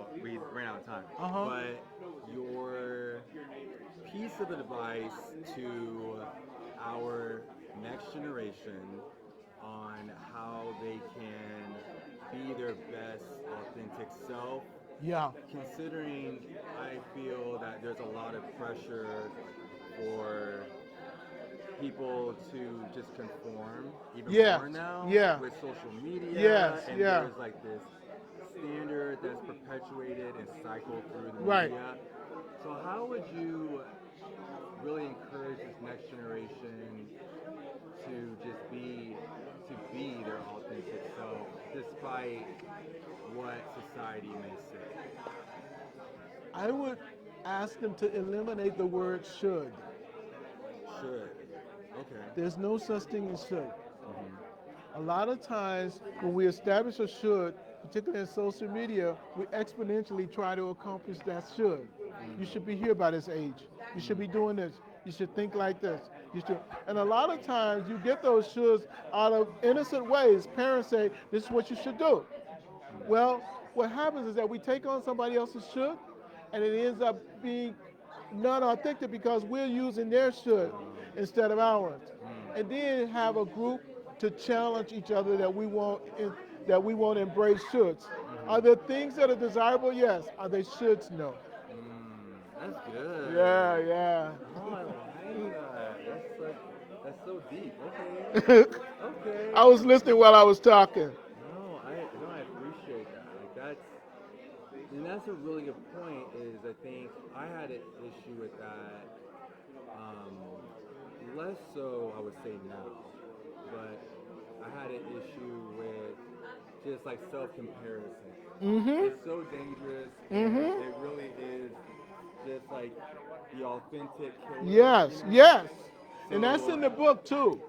ran out of time. Uh-huh. But your piece of advice to our next generation on how they can be their best authentic self, Yeah. considering I feel that there's a lot of pressure for people to just conform even Yeah. more now Yeah. with social media, Yes. and Yeah. there's like this standard that's perpetuated and cycled through the Right. media. So how would you really encourage this next generation to just be their authentic self despite what society may say? I would ask them to eliminate the word should. Should. Okay. There's no such thing as should. Mm-hmm. A lot of times when we establish a should, particularly in social media, we exponentially try to accomplish that should. You should be here by this age. You should be doing this. You should think like this. You should. And a lot of times you get those shoulds out of innocent ways. Parents say, this is what you should do. Well, what happens is that we take on somebody else's should, and it ends up being non-authentic because we're using their should instead of ours. And then have a group to challenge each other that we won't embrace shoulds. Are there things that are desirable? Yes. Are they shoulds? No. That's good. Yeah, yeah. Oh, I like that. That's so deep. Okay. Okay. I was listening while I was talking. No, I appreciate that. Like that's a really good point. Is I think I had an issue with that. Less so, I would say now, but I had an issue with just like self-comparison. It's so dangerous. It really is just like the authentic killer. Yes, yes. And that's in the book too.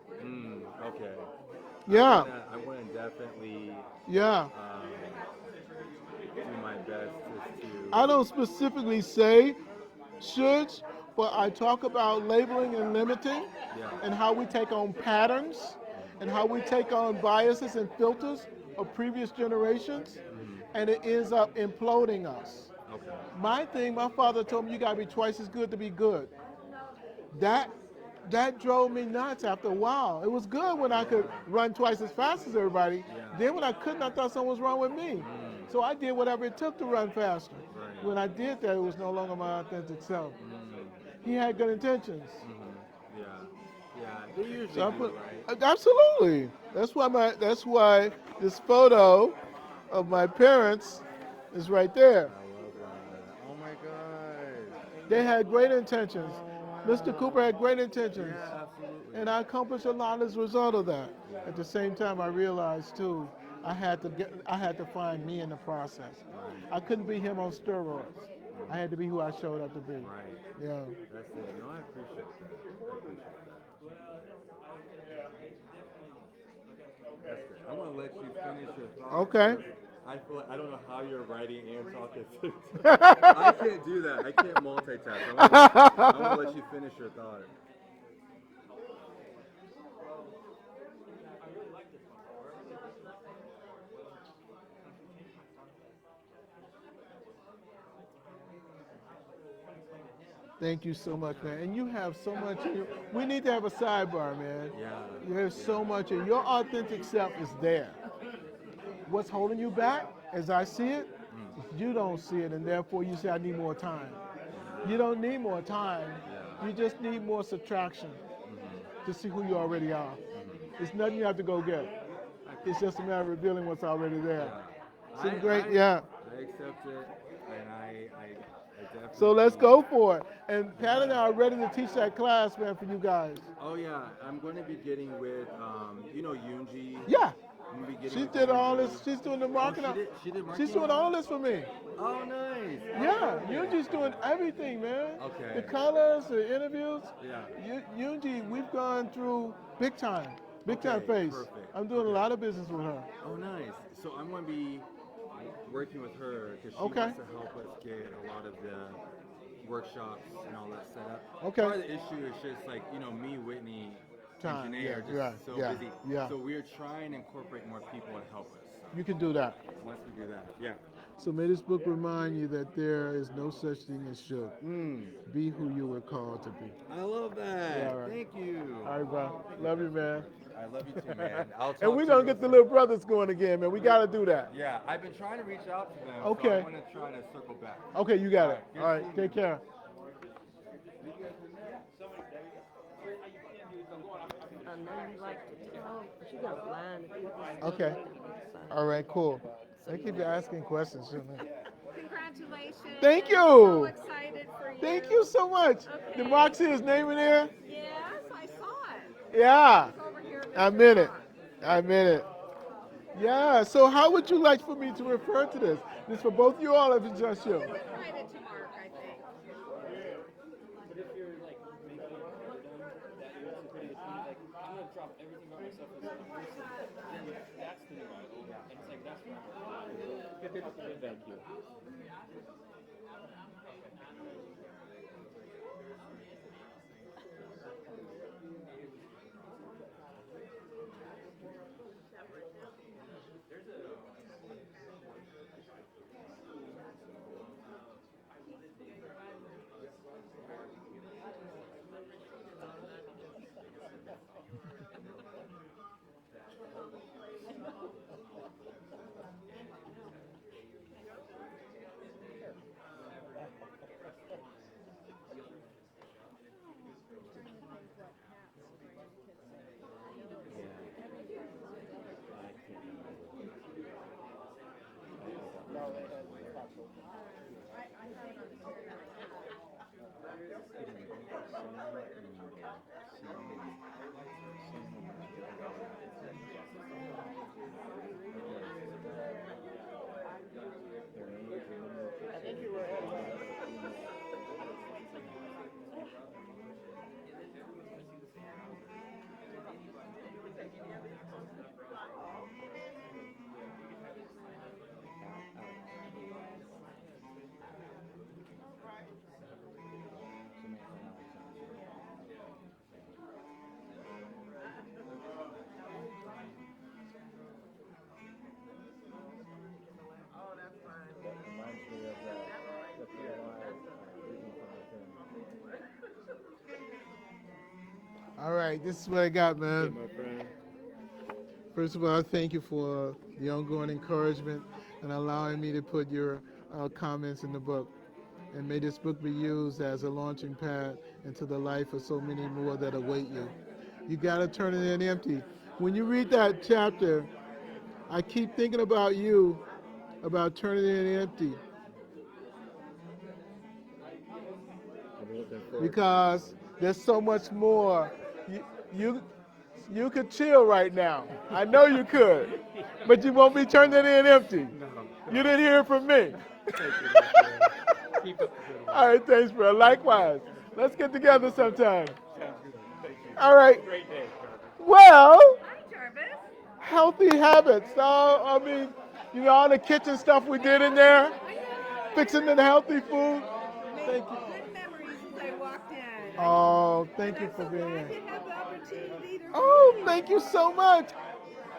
Okay. Yeah. I want to definitely Yeah. do my best just to. I don't specifically say shoulds, but I talk about labeling and limiting, and how we take on patterns, and how we take on biases and filters of previous generations, and it ends up imploding us. Okay. My father told me you gotta be twice as good to be good. That drove me nuts after a while. It was good when I could run twice as fast as everybody. Then when I couldn't, I thought something was wrong with me. So I did whatever it took to run faster. When I did that, it was no longer my authentic self. He had good intentions. Yeah. They usually So do, right? absolutely. That's why this photo of my parents is right there. I love that. Oh my God. They had great intentions. Mr. Cooper had great intentions. Yeah, absolutely. And I accomplished a lot as a result of that. At the same time, I realized too, I had to find me in the process. I couldn't be him on steroids. I had to be who I showed up to be. Right. Yeah. That's it. No, I appreciate that. That's good. I'm gonna let you finish your thought. Okay. I feel like I don't know how you're writing and talking. I can't do that. I can't multitask. I'm gonna let you finish your thought. Thank you so much, man. And you have so much in you. We need to have a sidebar, man. Yeah. There's so much in your authentic self is there. What's holding you back, as I see it, you don't see it, and therefore you say, I need more time. You don't need more time. You just need more subtraction to see who you already are. It's nothing you have to go get. It's just a matter of revealing what's already there. Yeah. So great, yeah. I accept it, and I definitely. So let's go for it. And Pat and I are ready to teach that class, man, for you guys. Oh yeah, I'm going to be getting with, Yoonji. Yeah. I'm gonna be getting She with did all Yoonji. this. She's doing the marketing. She did marketing? She's doing all this for me. Oh, nice. Yeah, Yoonji's doing everything, man. Okay. The colors, the interviews. Yeah. Yoonji, we've gone through big time phase. Perfect. I'm doing a lot of business with her. Oh, nice. So I'm going to be working with her because she Okay. wants to help us get a lot of the workshops and all that set up. Okay. Part of the issue is just like, me, Whitney, Time, and Janae yeah, are just right, so yeah, busy. yeah. So we're trying to incorporate more people to help us. You can do that. Once we do that, yeah. So may this book remind you that there is no such thing as should. Be who you were called to be. I love that. Yeah, right. Thank you. All right, bro. Love you, man. I love you too, man. I'll talk And we're to going you to get the real little brothers going again, man. We got to do that. soon. Yeah, I've been trying to reach out to them. Okay. So I'm going to try to circle back. Okay, you got it. Good All right, seeing take care. I know you like to talk, but you got a line of people. Okay. All right, cool. They keep asking questions, shouldn't they? Congratulations. Thank you. So excited for you. Thank you so much. Okay. Did Mark see his name in there? Yes, I saw it. Yeah. It's over here. I'm in it. I'm in it. Yeah, so how would you like for me to refer to this? This for both you all or is it just you? Write it to Mark, I think. But if you're like making it done, that you're also putting a tweet, like, I'm gonna drop everything about myself as a person, then that's the new Bible. And it's like, that's what I'm working on. Thank you. All right, this is what I got, man. First of all, thank you for the ongoing encouragement and allowing me to put your comments in the book. And may this book be used as a launching pad into the life of so many more that await you. You got to turn it in empty. When you read that chapter, I keep thinking about you, about turning it in empty. Because there's so much more. You could chill right now. I know you could. But you won't be turning it in empty. You didn't hear it from me. All right, thanks, bro. Likewise. Let's get together sometime. All right. Well, healthy habits. So, I mean, all the kitchen stuff we did in there, fixing the healthy food. Thank you. Good memories as I walked in. Oh, thank you for being I here. did have the opportunity to Oh, thank you so much.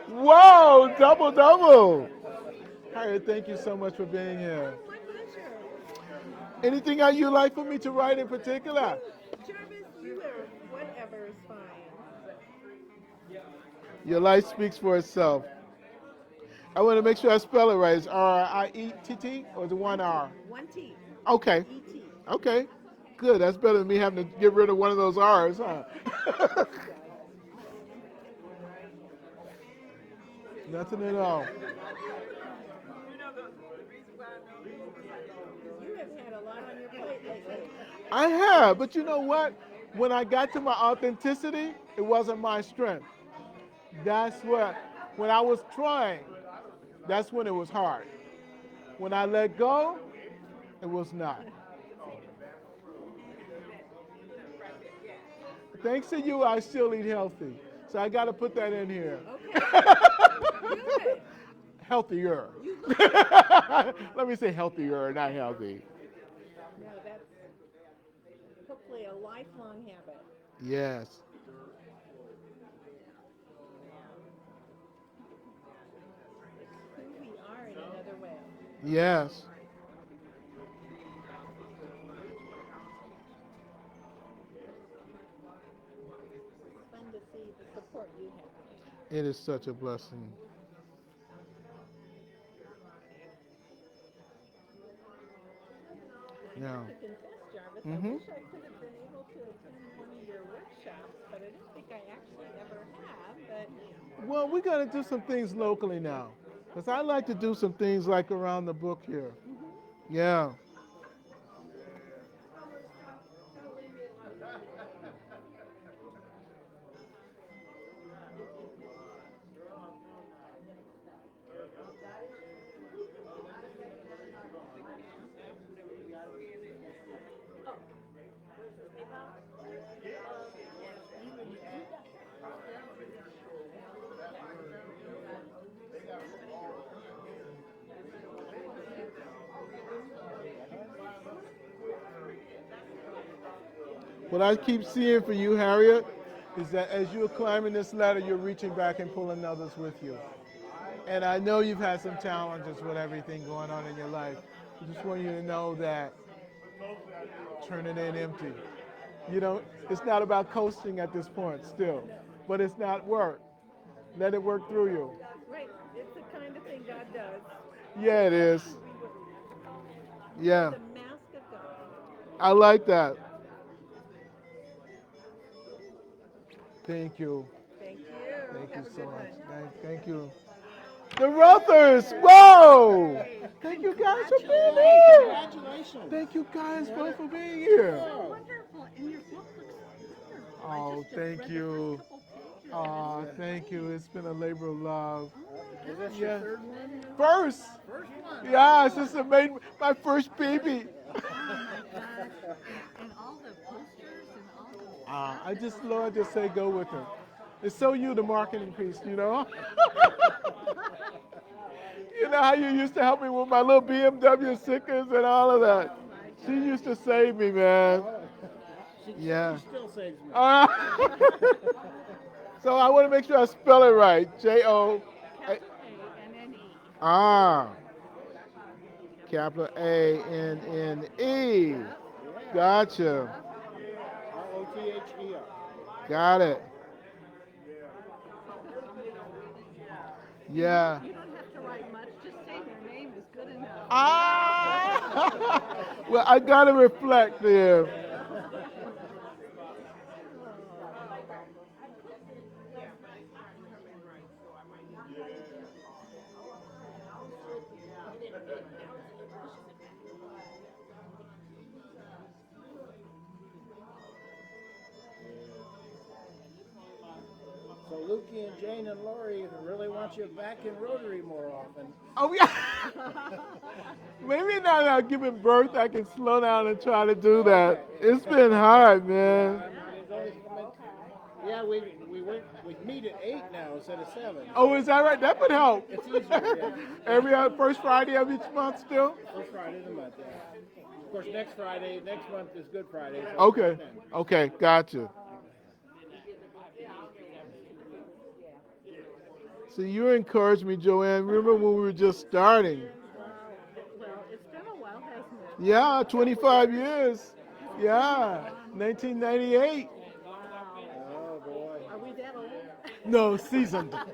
Whoa, double. All right, thank you so much for being here. my pleasure. Anything that you'd like for me to write in particular? Jarvis, you are whatever is fine. Your life speaks for itself. I want to make sure I spell it right. It's R-I-E-T-T or is it one R? One T. Okay. E-T. Okay. Good. That's better than me having to get rid of one of those R's, huh? Nothing at all. You have had a lot on your plate lately. I have, but you know what? When I got to my authenticity, it wasn't my strength. That's what, when I was trying, that's when it was hard. When I let go, it was not. Thanks to you, I still eat healthy. So I got to put that in here. Okay. Good. Healthier. Let me say healthier, not healthy. No, hopefully a lifelong habit. Yes. Who we are in another way. Yes. It's fun to see the support you have. It is such a blessing. I Yeah. have to confess, Jarvis, I Mhm. wish I could have been able to attend one of your workshops, but I don't think I actually ever have. But Well, we're gonna do some things locally now, because I like to do some things like around the book here. Yeah. What I keep seeing for you, Harriet, is that as you're climbing this ladder, you're reaching back and pulling others with you. And I know you've had some challenges with everything going on in your life. I just want you to know that turning it empty. You know, it's not about coasting at this point still, but it's not work. Let it work through you. right, it's the kind of thing God does. Yeah, it is. Yeah, The mask of God. I like that. Thank you. Thank you. Thank Have you a so good much. one. Thank you. The Ruthers, whoa! Thank you guys for being here. Congratulations. Thank you guys both for being here. Wonderful, and your book looks wonderful. Oh, thank you. Oh, thank you. It's been a labor of love. Is this Yeah. your third one? First. First one. Yes, this is my first baby. Oh my gosh. And all the posters and all the I just, Lord, just say go with it. It's so you, the marketing piece, you know? You know how you used to help me with my little BMW stickers and all of that? She used to save me, man. Yeah. She still saves me. So I want to make sure I spell it right. J-O. Ah. Capital A-N-N-E. Gotcha. R-O-T-H-E-R. Got it. Yeah. You don't have to write much, just say your name is good enough. Ah! Well, I got to reflect there. So Lukey and Jane and Lori really want you back in Rotary more often. Oh, yeah. Maybe now that I'm giving birth, I can slow down and try to do that. It's been hard, man. Yeah, we meet at 8 now instead of 7. Oh, is that right? That would help. It's easier, yeah. Every first Friday of each month still? First Friday of the month, yeah. Of course, next month is Good Friday. So Okay. Okay, gotcha. So you encouraged me, Joanne. Remember when we were just starting? Well, it's been a while, hasn't it? Yeah, 25 years. Yeah, 1998. Oh, boy. Are we that old? No, seasoned. Well,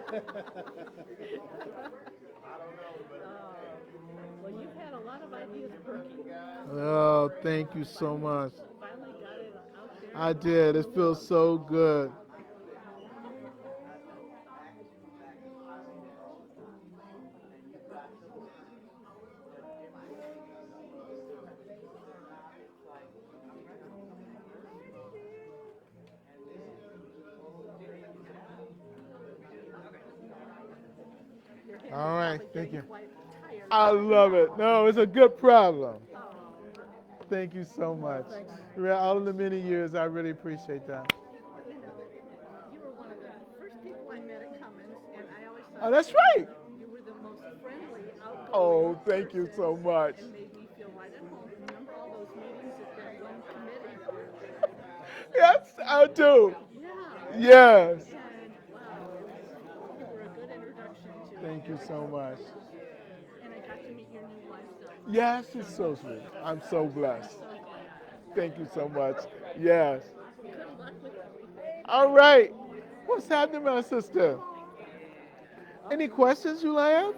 you've had a lot of ideas working. Oh, thank you so much. Finally got it out there. I did. It feels so good. All right, thank you. I love it. No, it's a good problem. Thank you so much. All of the many years, I really appreciate that. You know, you were one of the first people I met at Cummins, and I always thought Oh, that's right. you were the most friendly, outgoing Oh, thank you so much. and made me feel right at home. Remember all those meetings at that one committee? I do. Yeah. Yes. And you were a good introduction to Thank you so much. and I got to meet your new lifestyle. Yes, it's so sweet. I'm so blessed. So glad. Thank you so much. Yes. Good luck with everything. All right. What's happening, my sister? Any questions you have?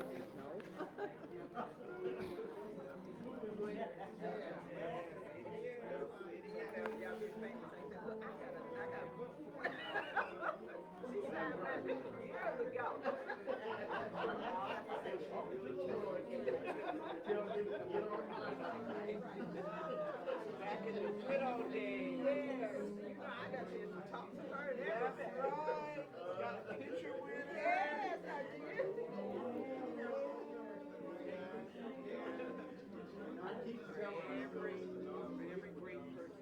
Back in the good old days. Yes. I got to talk to her and everything. Right. Got a picture with her. Yes, I did. I keep celebrating every great person.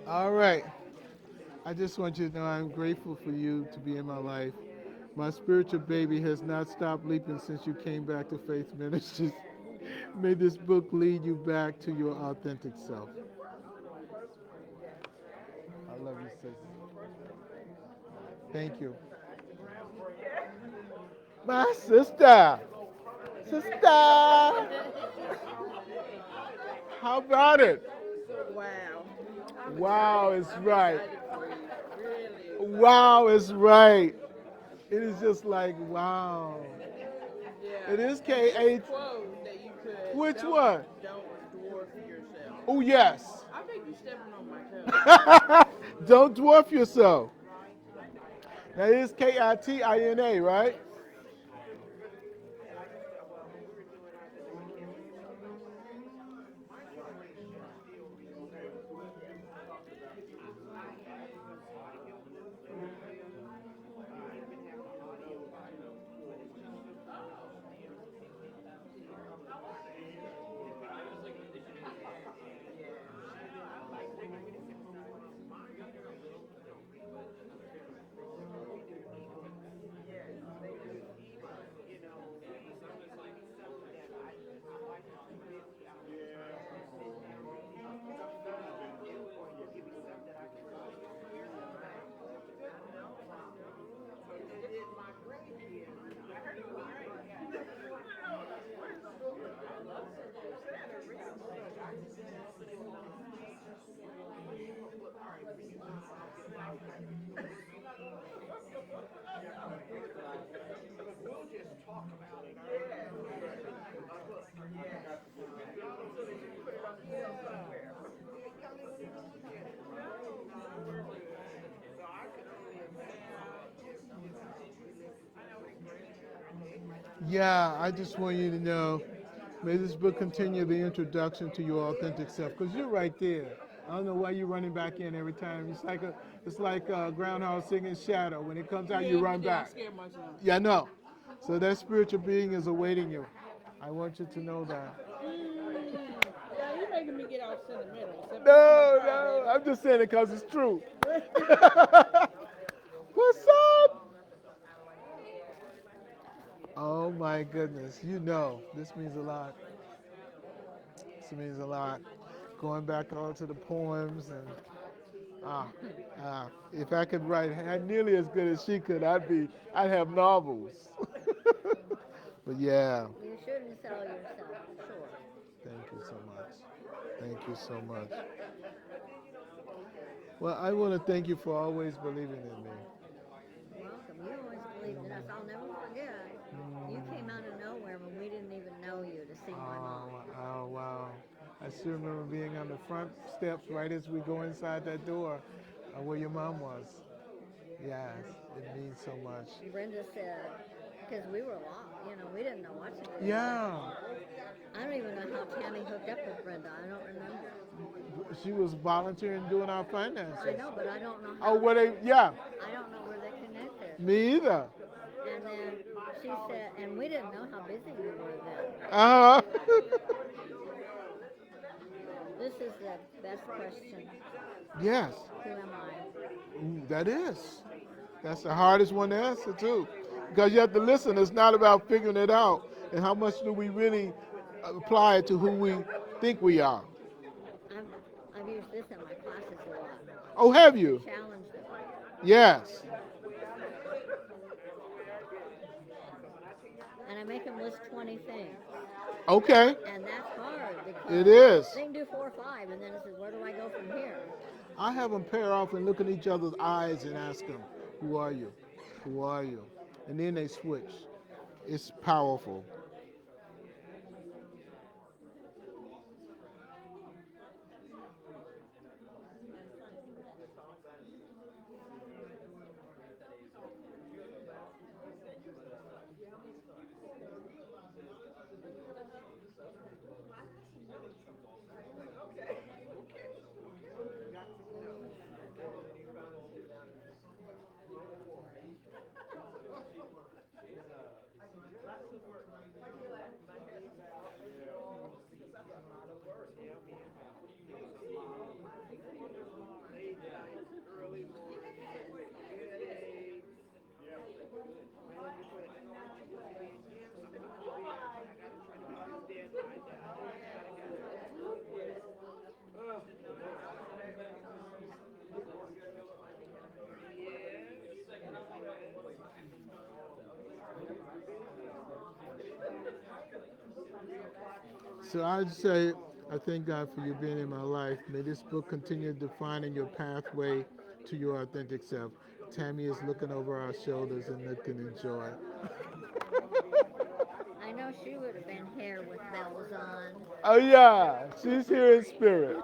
All right. I just want you to know I'm grateful for you to be in my life. My spiritual baby has not stopped leaping since you came back to Faith Ministries. May this book lead you back to your authentic self. I love you, sis. Thank you. My sister. Sister. How about it? Wow. Wow is right. Really. Wow is right. It is just like, wow. Yeah. It is And K-H. this quote that you could. Which don't, one? Don't dwarf yourself. Oh, yes. I think you're stepping on my toes. Don't dwarf yourself. That is Kitina, right? Yeah, I just want you to know, may this book continue the introduction to your authentic self, because you're right there. I don't know why you're running back in every time. It's like a groundhog singing shadow. When it comes out, you run back. I scared myself. Yeah, I know. So that spiritual being is awaiting you. I want you to know that. Yeah, you're making me get all sentimental. No, I'm just saying it because it's true. What's up? Oh my goodness, you know, this means a lot. This means a lot. Going back all to the poems and if I could write nearly as good as she could, I'd have novels. But yeah. You shouldn't sell yourself short. Thank you so much. Thank you so much. Well, I want to thank you for always believing in me. Welcome. You always believed in us. I'll never forget. You came out of nowhere when we didn't even know you to see my mom. Oh, wow. I still remember being on the front steps right as we go inside that door where your mom was. Yes, it means so much. Brenda said, because we were lost, we didn't know what to do. Yeah. I don't even know how Tammy hooked up with Brenda. I don't remember. She was volunteering doing our finances. I know, but I don't know how. Oh, where they, yeah. I don't know where they connected. Me either. And then she said, and we didn't know how busy you were then. Uh-huh. This is the best question. Yes. Who am I? Ooh, that is. That's the hardest one to answer, too. Because you have to listen. It's not about figuring it out. And how much do we really apply it to who we think we are. I've used this in my classes a lot. Oh, have you? Challenge them. Yes. And I make them list 20 things. Okay. And that's hard. It is. They can do 4 or 5, and then it says, where do I go from here? I have them pair off and look in each other's eyes and ask them, who are you? Who are you? And then they switch. It's powerful. So I'd say, I thank God for you being in my life. May this book continue defining your pathway to your authentic self. Tammy is looking over our shoulders and looking in joy. I know she would have been here with bells on. Oh, yeah. She's here in spirit.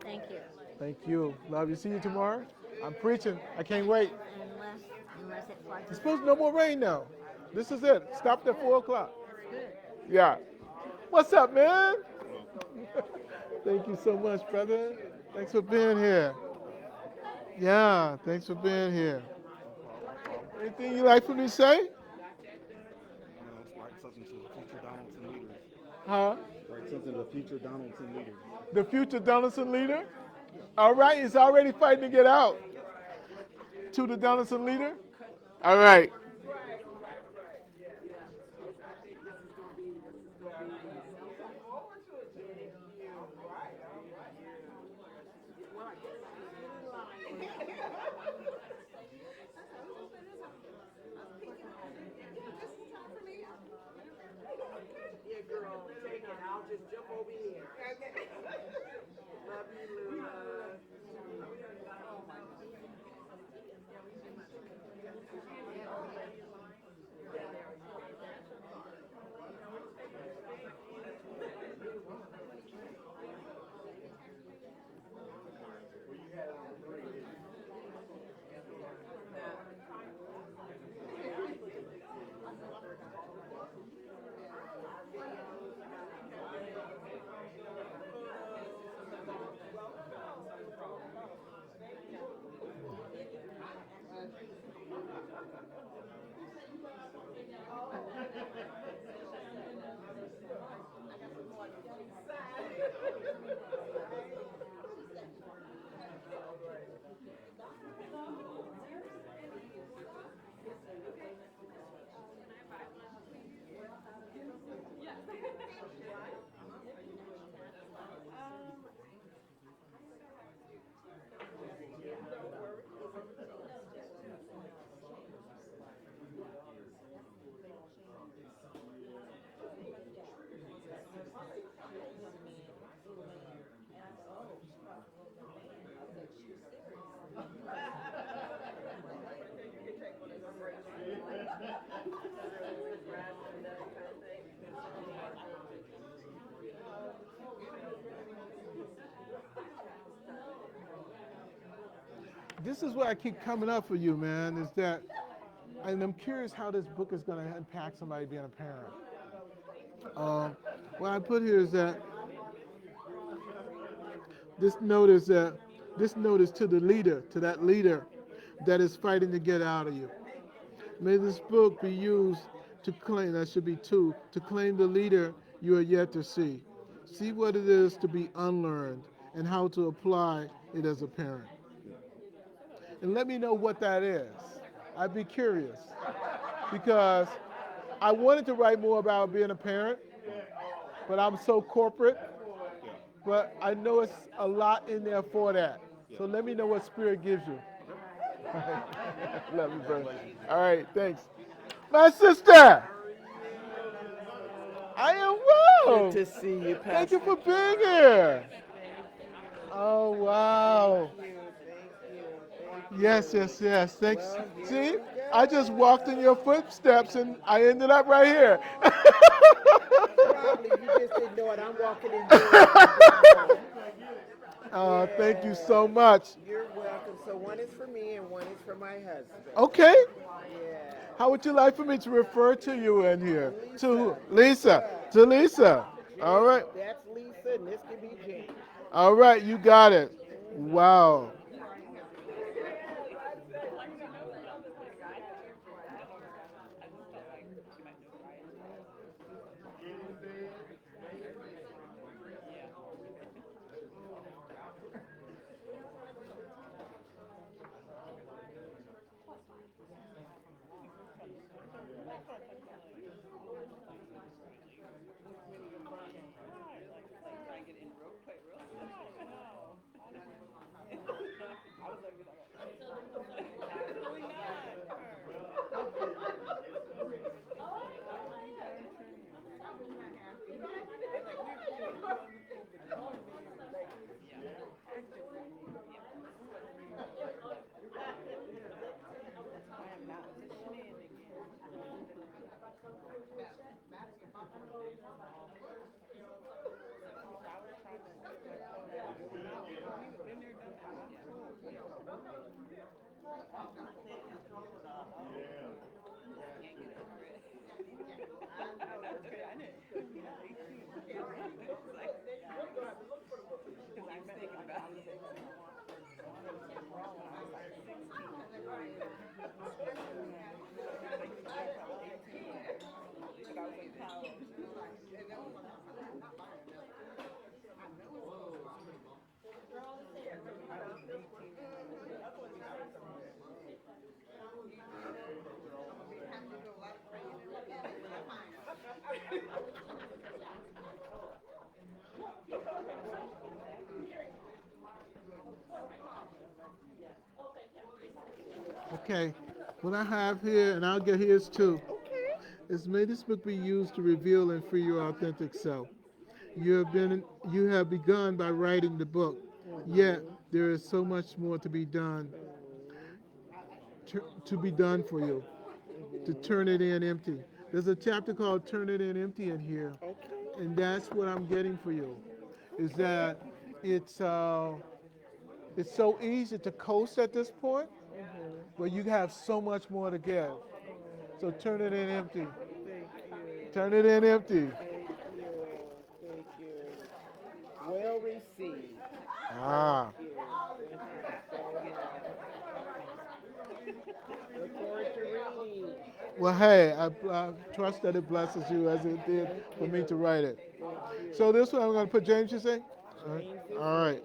Thank you. Thank you. Love you. See you tomorrow. I'm preaching. I can't wait. Unless it floods. It's supposed to no more rain now. This is it. Stopped at 4 o'clock. Good. Yeah. What's up, man? Thank you so much, brother. Thanks for being here. Yeah, thanks for being here. Anything you like for me to say? Write something to the future Donaldson leaders. Huh? Write something to the future Donaldson leaders. The future Donaldson leader? All right, he's already fighting to get out. To the Donaldson leader? All right. Yeah, girl, take it. I'll just jump over here. Love you, Lula. this is what I keep coming up for you, man, is that, and I'm curious how this book is going to impact somebody being a parent. What I put here is that this note is that this note is to the leader, to that leader that is fighting to get out of you. May this book be used to claim, that should be two, to claim the leader you are yet to see. See what it is to be unlearned and how to apply it as a parent. And let me know what that is. I'd be curious because I wanted to write more about being a parent, but I'm so corporate. But I know it's a lot in there for that. So let me know what Spirit gives you. Love you, brother. All right, thanks. My sister, I am well. Good to see you, Pastor. Thank you for being here. Oh, wow. Yes, yes, yes. Thanks. See, I just walked in your footsteps and I ended up right here. Probably you just didn't know it. I'm walking in yours. Thank you so much. You're welcome. So one is for me and one is for my husband. Okay. Yeah. How would you like for me to refer to you in here? To Lisa. To Lisa. All right. That's Lisa, and this can be Jane. All right, you got it. Wow. Okay, what I have here, and I'll get his too, is may this book be used to reveal and free your authentic self. You have begun by writing the book, yet there is so much more to be done. To be done for you, to turn it in empty. There's a chapter called "Turn It In Empty" in here, and that's what I'm getting for you. Is that it's so easy to coast at this point, but you have so much more to give. So turn it in empty. Turn it in empty. Thank you. Well received. Ah. Look forward to reading. Well, hey, I trust that it blesses you as it did for me to write it. So this one I'm going to put James, you say? All right.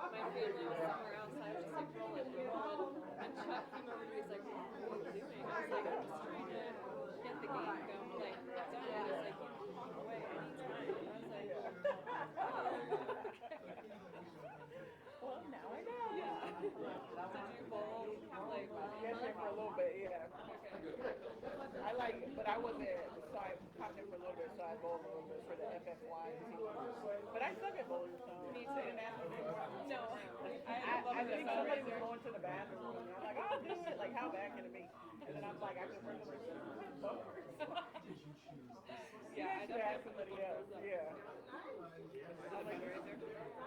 My family was somewhere outside like, but I wasn't, so I popped in for a little bit, so I bowled a little bit for the FFY team. But I suck at bowling, so. Me too. No. I think somebody was going to the bathroom, and I'm like, I'll do it. Like, how bad can it be? And then I'm like, I can bring the bumpers. Yeah, I should ask somebody else. Yeah. I like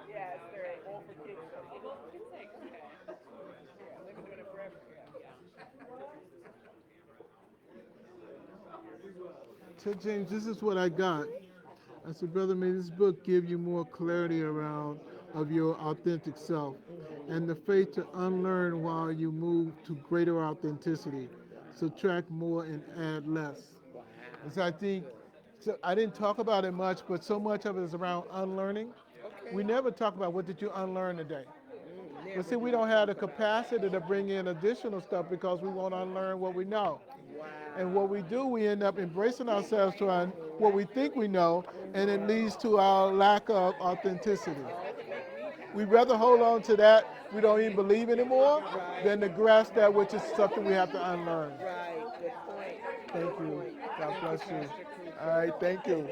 yeah, it's their Bowl for Kids thing. Bowl for Kids thing, okay. Yeah, they've been doing it forever. Yeah. So James, this is what I got. I said, brother, may this book give you more clarity around of your authentic self and the faith to unlearn while you move to greater authenticity, subtract more and add less. And so I think, so I didn't talk about it much, but so much of it is around unlearning. We never talk about what did you unlearn today. But see, we don't have the capacity to bring in additional stuff because we won't unlearn what we know. And what we do, we end up embracing ourselves to what we think we know, and it leads to our lack of authenticity. We'd rather hold on to that we don't even believe anymore than to grasp that which is something we have to unlearn. Right, good point. Thank you. God bless you. All right, thank you.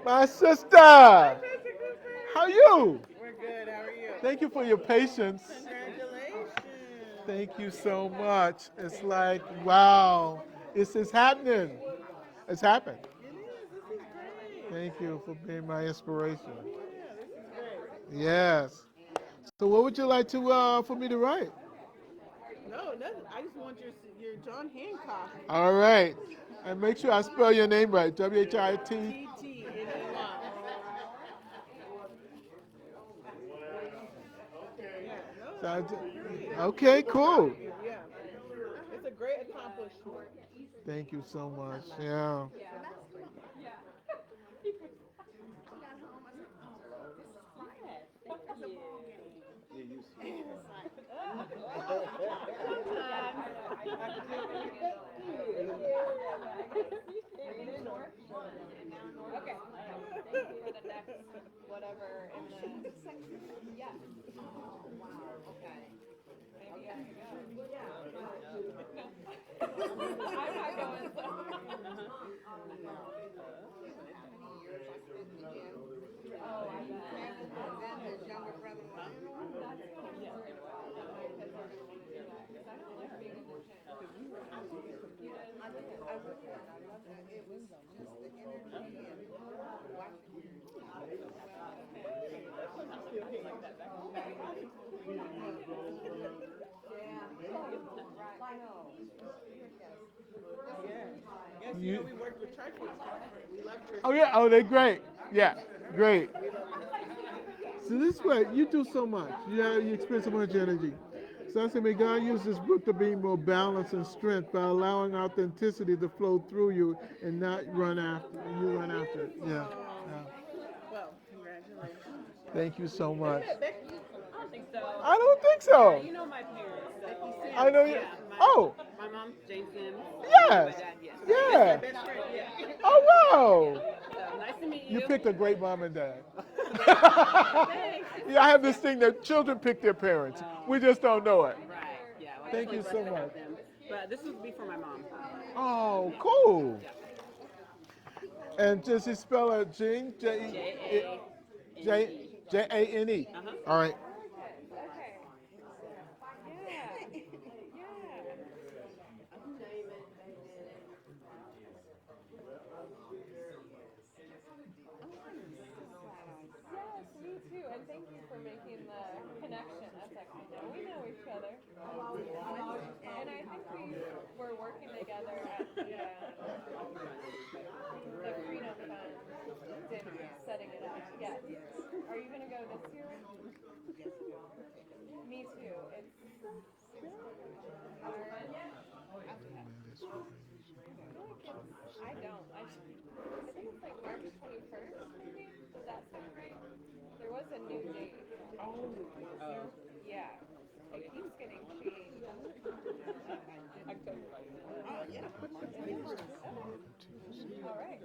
My sister, how are you? We're good, how are you? Thank you for your patience. Congratulations. Thank you so much. It's like, wow, it's happening. It's happened. It is, this is great. Thank you for being my inspiration. Yeah, this is great. Yes. So what would you like to for me to write? No, nothing. I just want your John Hancock. All right. And make sure I spell your name right. WHIT. T-T-N-E-Y. Okay, cool. Yeah. It's a great accomplishment. Thank you so much. Yeah. Okay. Whatever in the yeah. Oh wow. Okay. Maybe I can go. I'm not going. Oh, I bet. His younger brother. Yes, you know we worked with Churches. We love Churches. Oh yeah. Oh, they're great. Yeah, great. So this way, you do so much. You expend so much energy. So I say, may God use this book to bring more balance and strength by allowing authenticity to flow through you and not run after it. Yeah. Well, congratulations. Thank you so much. I don't think so. I don't think so. You know my parents. Becky Sims. I know you. Oh. My mom, Jane Sims. Yes. My dad, yes. Yeah. That's my best friend. Yeah. Oh wow. So, nice to meet you. You picked a great mom and dad. Yeah, I have this thing that children pick their parents. We just don't know it. Right. Yeah. Well, Thank you so much. But this would be for my mom. Oh, cool. And does he spell it Jean? Jane? All right. Yes, me too. And thank you for making the connection. That's like, we know each other. And I think we're working together at the Freedom Fund dinner, setting it up. Yes. Are you going to go this year? Me too. It's I don't. I think it's like March 21st, maybe? Does that sound right? There was a new date. Oh. Yeah. It keeps getting changed. October. Oh, yeah. All right.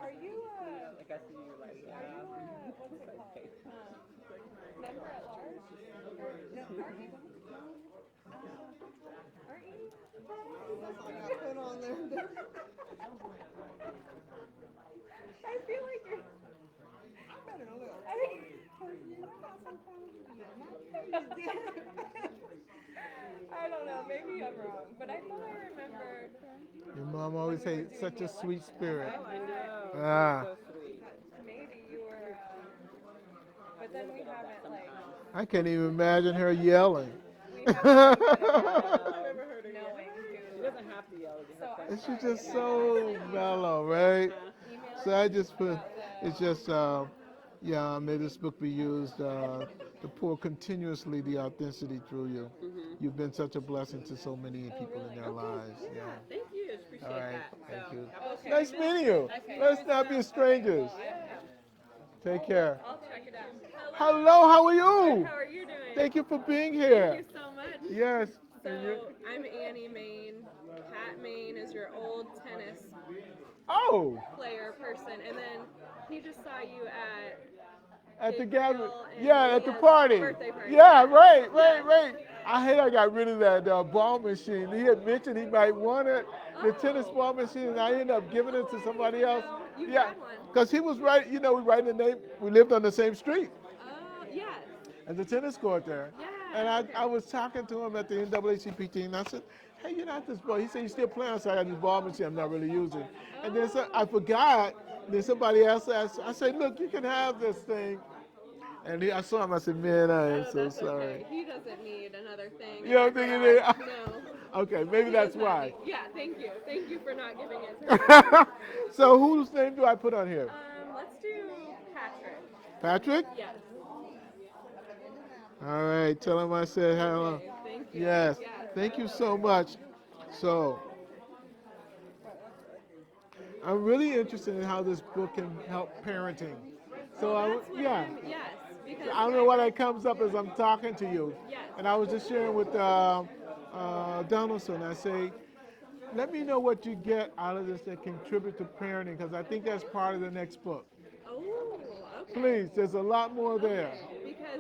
Are you, what's it called? Member at large? Put on there. I feel like you're. I don't know, maybe I'm wrong, but I thought I remembered. Your mom always had such a sweet spirit. Oh, I know. Ah, Maybe you were, but then we haven't, like, I can't even imagine her yelling. we haven't been good about knowing She who. doesn't have to yell at So her. And she's just so mellow, right? So I just put, it's just, yeah, may this book be used to pour continuously the authenticity through you. You've been such a blessing to so many people in their lives. Yeah. Thank you. Appreciate All right. that. Thank you. Okay. Nice meeting you. Let's not be strangers. Take care. I'll check it out. Hello, how are you? How are you doing? Thank you for being here. Thank you so much. Yes. So, I'm Annie Main. Pat Main is your old tennis Oh, player person, and then he just saw you at the Big gathering. Bill and Yeah, at the Leah's party. birthday party. Yeah, right. I hate I got rid of that ball machine. He had mentioned he might want it, the tennis ball machine, and I ended up giving it to somebody else. You Yeah, had one. because he was right, we right in the name, we lived on the same street Yes. as the tennis court there. Yeah. And I was talking to him at the NAACP, and I said, hey, you're not this ball. He said, you still playing? I said, I got this ball machine I'm not really using. And then I forgot. Then somebody else asked, I said, look, you can have this thing. And I saw him, I said, man, I am so That's sorry. okay. He doesn't need another thing. You don't think he did? No. Okay, maybe that's why. Yeah, thank you. Thank you for not giving it to me. So whose name do I put on here? Let's do Patrick. Patrick? Yes. All right, tell him I said hello. Okay, thank you. Yes, Yes. thank you so much. So, I'm really interested in how this book can help parenting. So, Yes, because I don't know why that comes up as I'm talking to you. Yes. And I was just sharing with Donaldson, I say, let me know what you get out of this that contribute to parenting, because I think that's part of the next book. Oh, okay. Please, there's a lot more there. Because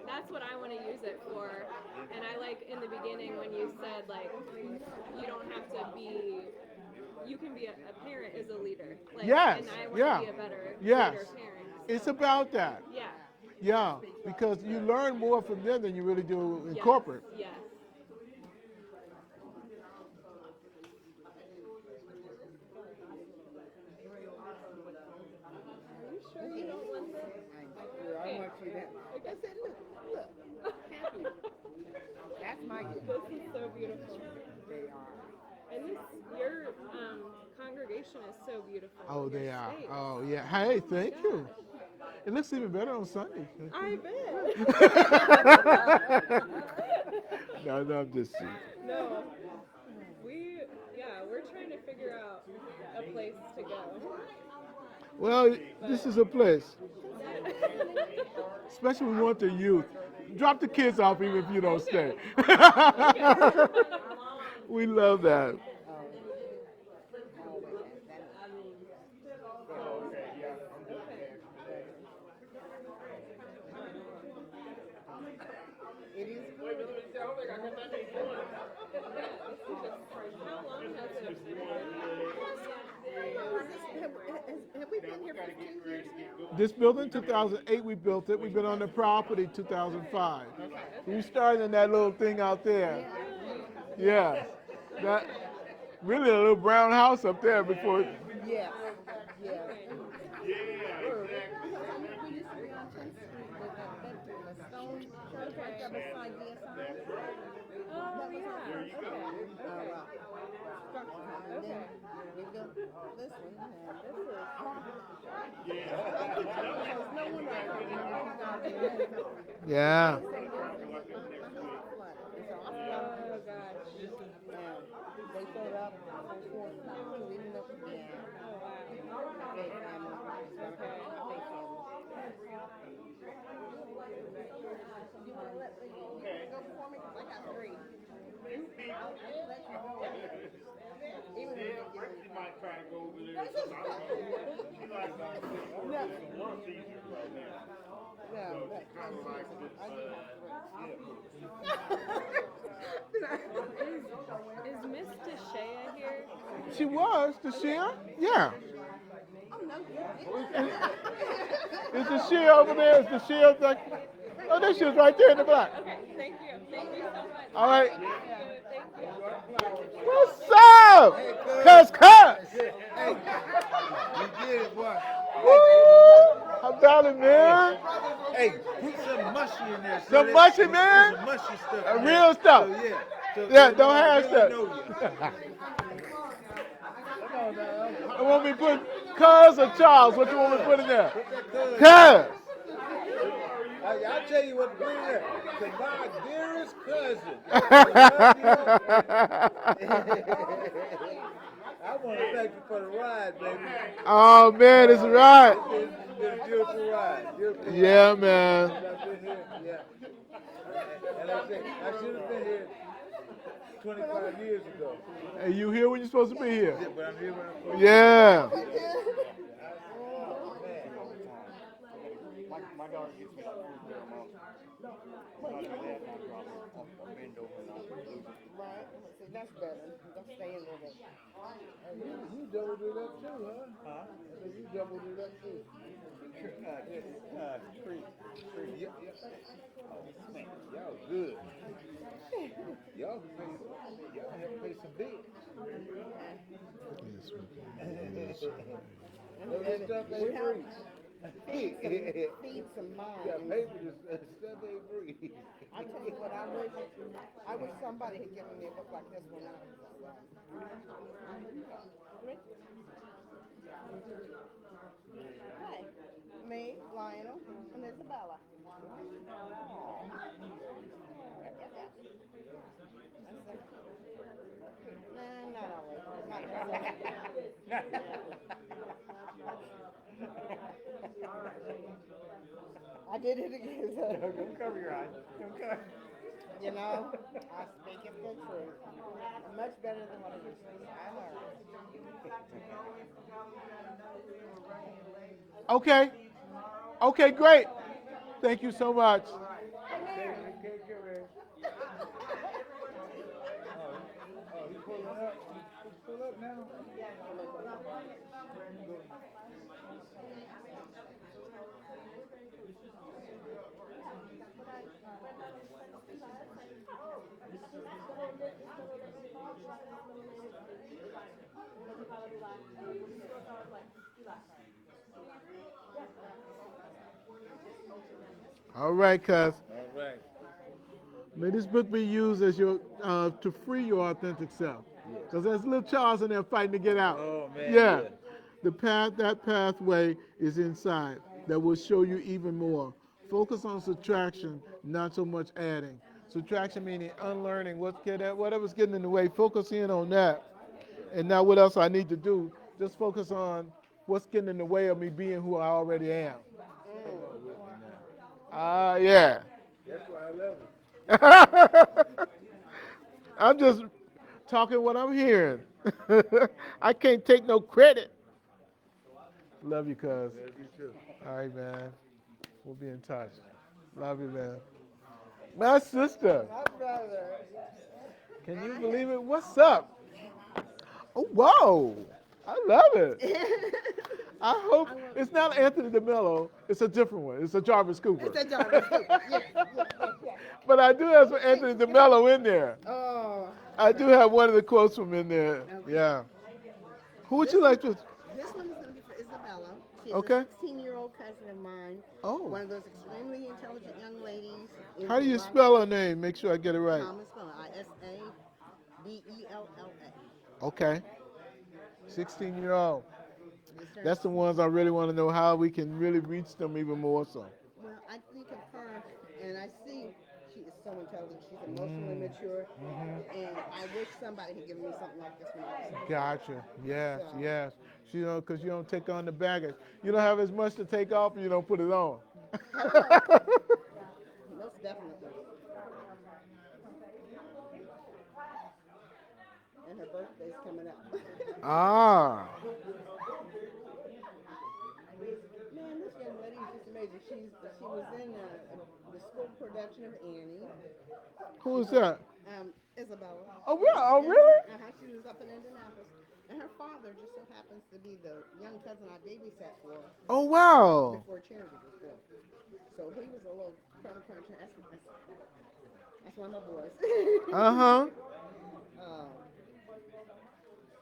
that's what I want to use it for. And I like in the beginning when you said like you don't have to be, you can be a parent is a leader. Like, Yes, and I want yeah. to be a better Yes. leader parent. It's about that. Yeah. Yeah, because you learn more from them than you really do in Yes, corporate. Yes. Are you sure you don't want this? I want you that. Like I said, look. Happy. That's my gift. This is so beautiful. They are. And this, your congregation is so beautiful. Oh, Your they are. space. Oh, yeah. Hey, thank you. It looks even better on Sunday. I bet. No, I'm just kidding. No. We're trying to figure out a place to go. Well, this is a place. Especially we want the youth. Drop the kids off even if you don't stay. We love that. It is. Have we been here 15 years? This building, 2008, we built it. We've been on the property 2005. We started in that little thing out there. Yeah. That really a little brown house up there before. Yeah. Yeah. Oh, yeah. Yeah. Oh, gosh. They showed up before cleaning up again. Oh, wow. Big family. Okay. Big You want to let me go before me? 'Cause I got 3. I'll let you go. Even if You might try to go over there. She like, No, but Is Miss Deshea here? She was the Shia? Yeah. Is the Shia over there? Is the Shia like? Oh, there she is right there in the back. Okay, thank you. Thank you so much. All right. Thank you. What's up? Cuz. Hey, you did it, boy. Woo! How about it, man? Hey, put some mushy in there. Some mushy, man? Some mushy stuff. Real stuff. So, yeah. So Yeah, they don't know I have really stuff. know you. Come on now. I want me to put Cuz or Charles? What you want me to put in there? Put that Cuz. I'll tell you what to bring there. To my dearest cousin. I want to thank you for the ride, baby. Oh, man, it's right. It's been a beautiful ride. Beautiful ride. Yeah, man. I've been here, yeah. And I say, I should have been here 25 years ago. Hey, you here when you're supposed to be here? Yeah, but I'm here when I'm supposed to be. Yeah. My daughter gets me like food there a month. But they have no problem. I'll bend over and I'll lose it. Right, see, that's better. Don't stay in there. You doubled it up too, huh? Huh? I said you doubled it up too. Yeah. Y'all good. Y'all have to pay some bills. That stuff ain't free. Feed some mind. Yeah, paper, this stuff ain't free. I tell you what, I wish somebody had given me a book like this when I was Hi, me, Lionel, and Isabella. I did it again. Don't cover your eyes. Don't cover. You know, I speak it the truth. Much better than what I used to say. I learned. Okay. Okay, great. Thank you so much. He's pulling up. Pull up now. All right, cuz. All right. May this book be used as your to free your authentic self. Because there's little Charles in there fighting to get out. Oh, man. Yeah. That pathway is inside that will show you even more. Focus on subtraction, not so much adding. Subtraction meaning unlearning whatever's getting in the way. Focus in on that. And now what else I need to do? Just focus on what's getting in the way of me being who I already am. Yeah. That's why I love it. I'm just talking what I'm hearing. I can't take no credit. Love you, cuz. Love you too. All right, man. We'll be in touch. Love you, man. My sister. My brother. Can you believe it? What's up? Oh, whoa. I love it. I hope it's not Anthony DeMello. It's a different one. It's a Jarvis Cooper. It's a Jarvis Cooper. Yes. But I do have some Anthony DeMello in there. Oh. I do have one of the quotes from in there. Okay. Yeah. Who would you like to? This one is going to be for Isabella. She's Okay. a 16-year-old cousin of mine. Oh. One of those extremely intelligent young ladies. How do you spell her name? Make sure I get it right. Common spelling. Isabella. Okay. 16-year-old. Yes, sir. That's the ones I really want to know how we can really reach them even more so. Well, I think of her, and I see she is so intelligent. She's emotionally mature, and I wish somebody had given me something like this when I was young. Gotcha. Yes, So. yes. Because you don't take on the baggage. You don't have as much to take off, and you don't put it on. Most definitely. And her birthday's coming up. Ah. Man, this young lady is just amazing. She's She was in the school production of Annie. Who is that? Isabella. Oh, really? Oh, really? She was up in Indianapolis. And her father just so happens to be the young cousin I babysat for Oh, wow. before Charity was born. So he was a little crumb cruncher. That's one of my boys. Uh-huh.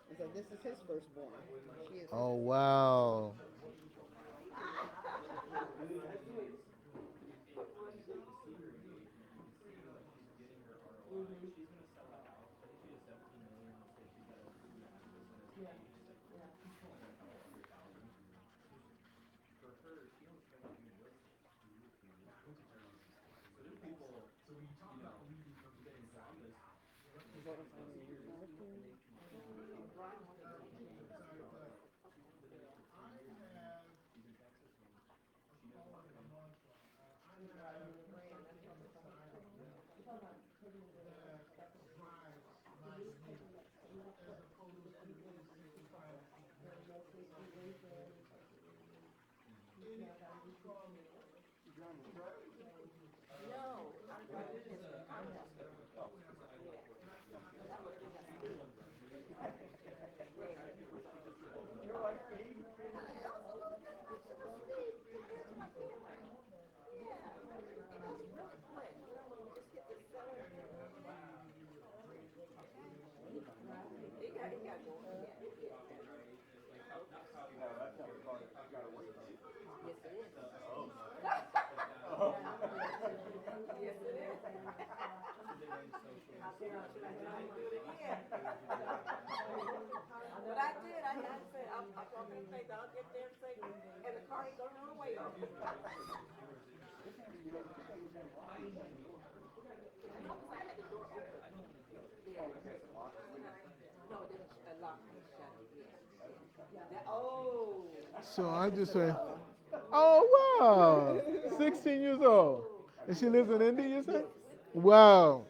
And so this is his firstborn. She is. Oh, wow. But I did. I said, I'm going to say, I'll get there and say, and the car ain't going to run away on me. Oh. So I just say, oh, wow. 16 years old. And she lives in India, you said? Wow.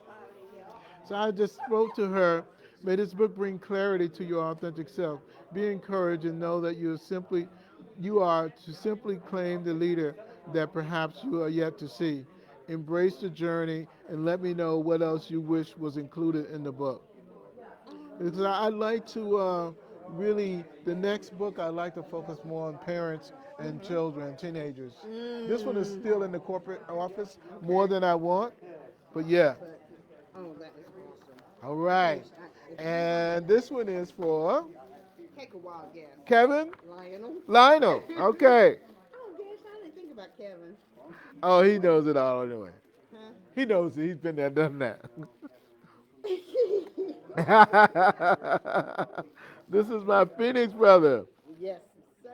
So I just spoke to her. May this book bring clarity to your authentic self. Be encouraged and know that you are to simply claim the leader that perhaps you are yet to see. Embrace the journey and let me know what else you wish was included in the book. Because I'd like to really, the next book I'd like to focus more on parents and children, teenagers. This one is still in the corporate office more than I want, but yeah. Oh, that is awesome. All right. And this one is for Take a wild guess. Kevin? Lionel. Lionel. Okay. Oh, gosh, I didn't think about Kevin. Oh, he knows it all anyway. Huh? He knows it. He's been there, done that. This is my Phoenix brother. Yes, sir.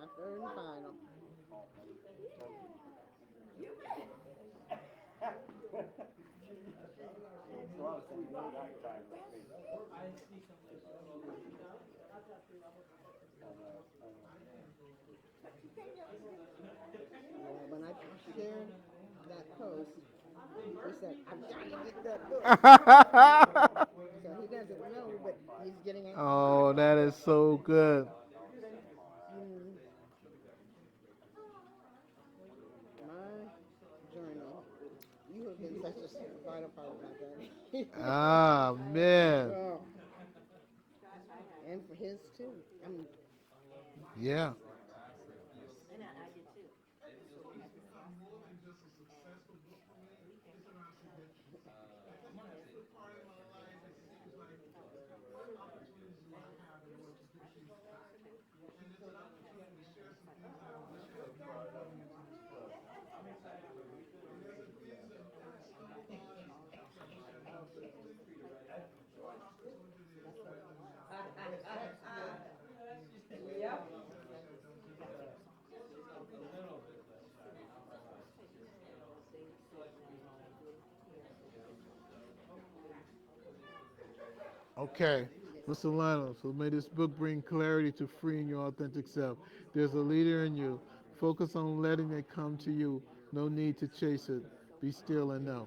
My third and final. When I shared that post, he said, I've got to get that book. So he doesn't know, but he's getting it. Oh, that is so good. My journey. You have been such a vital part of my journey. Ah, man. Oh. And for his too. I mean, Yeah. I did too. Yep. Okay, Mr. Lionel, so may this book bring clarity to freeing your authentic self. There's a leader in you. Focus on letting it come to you. No need to chase it. Be still and know.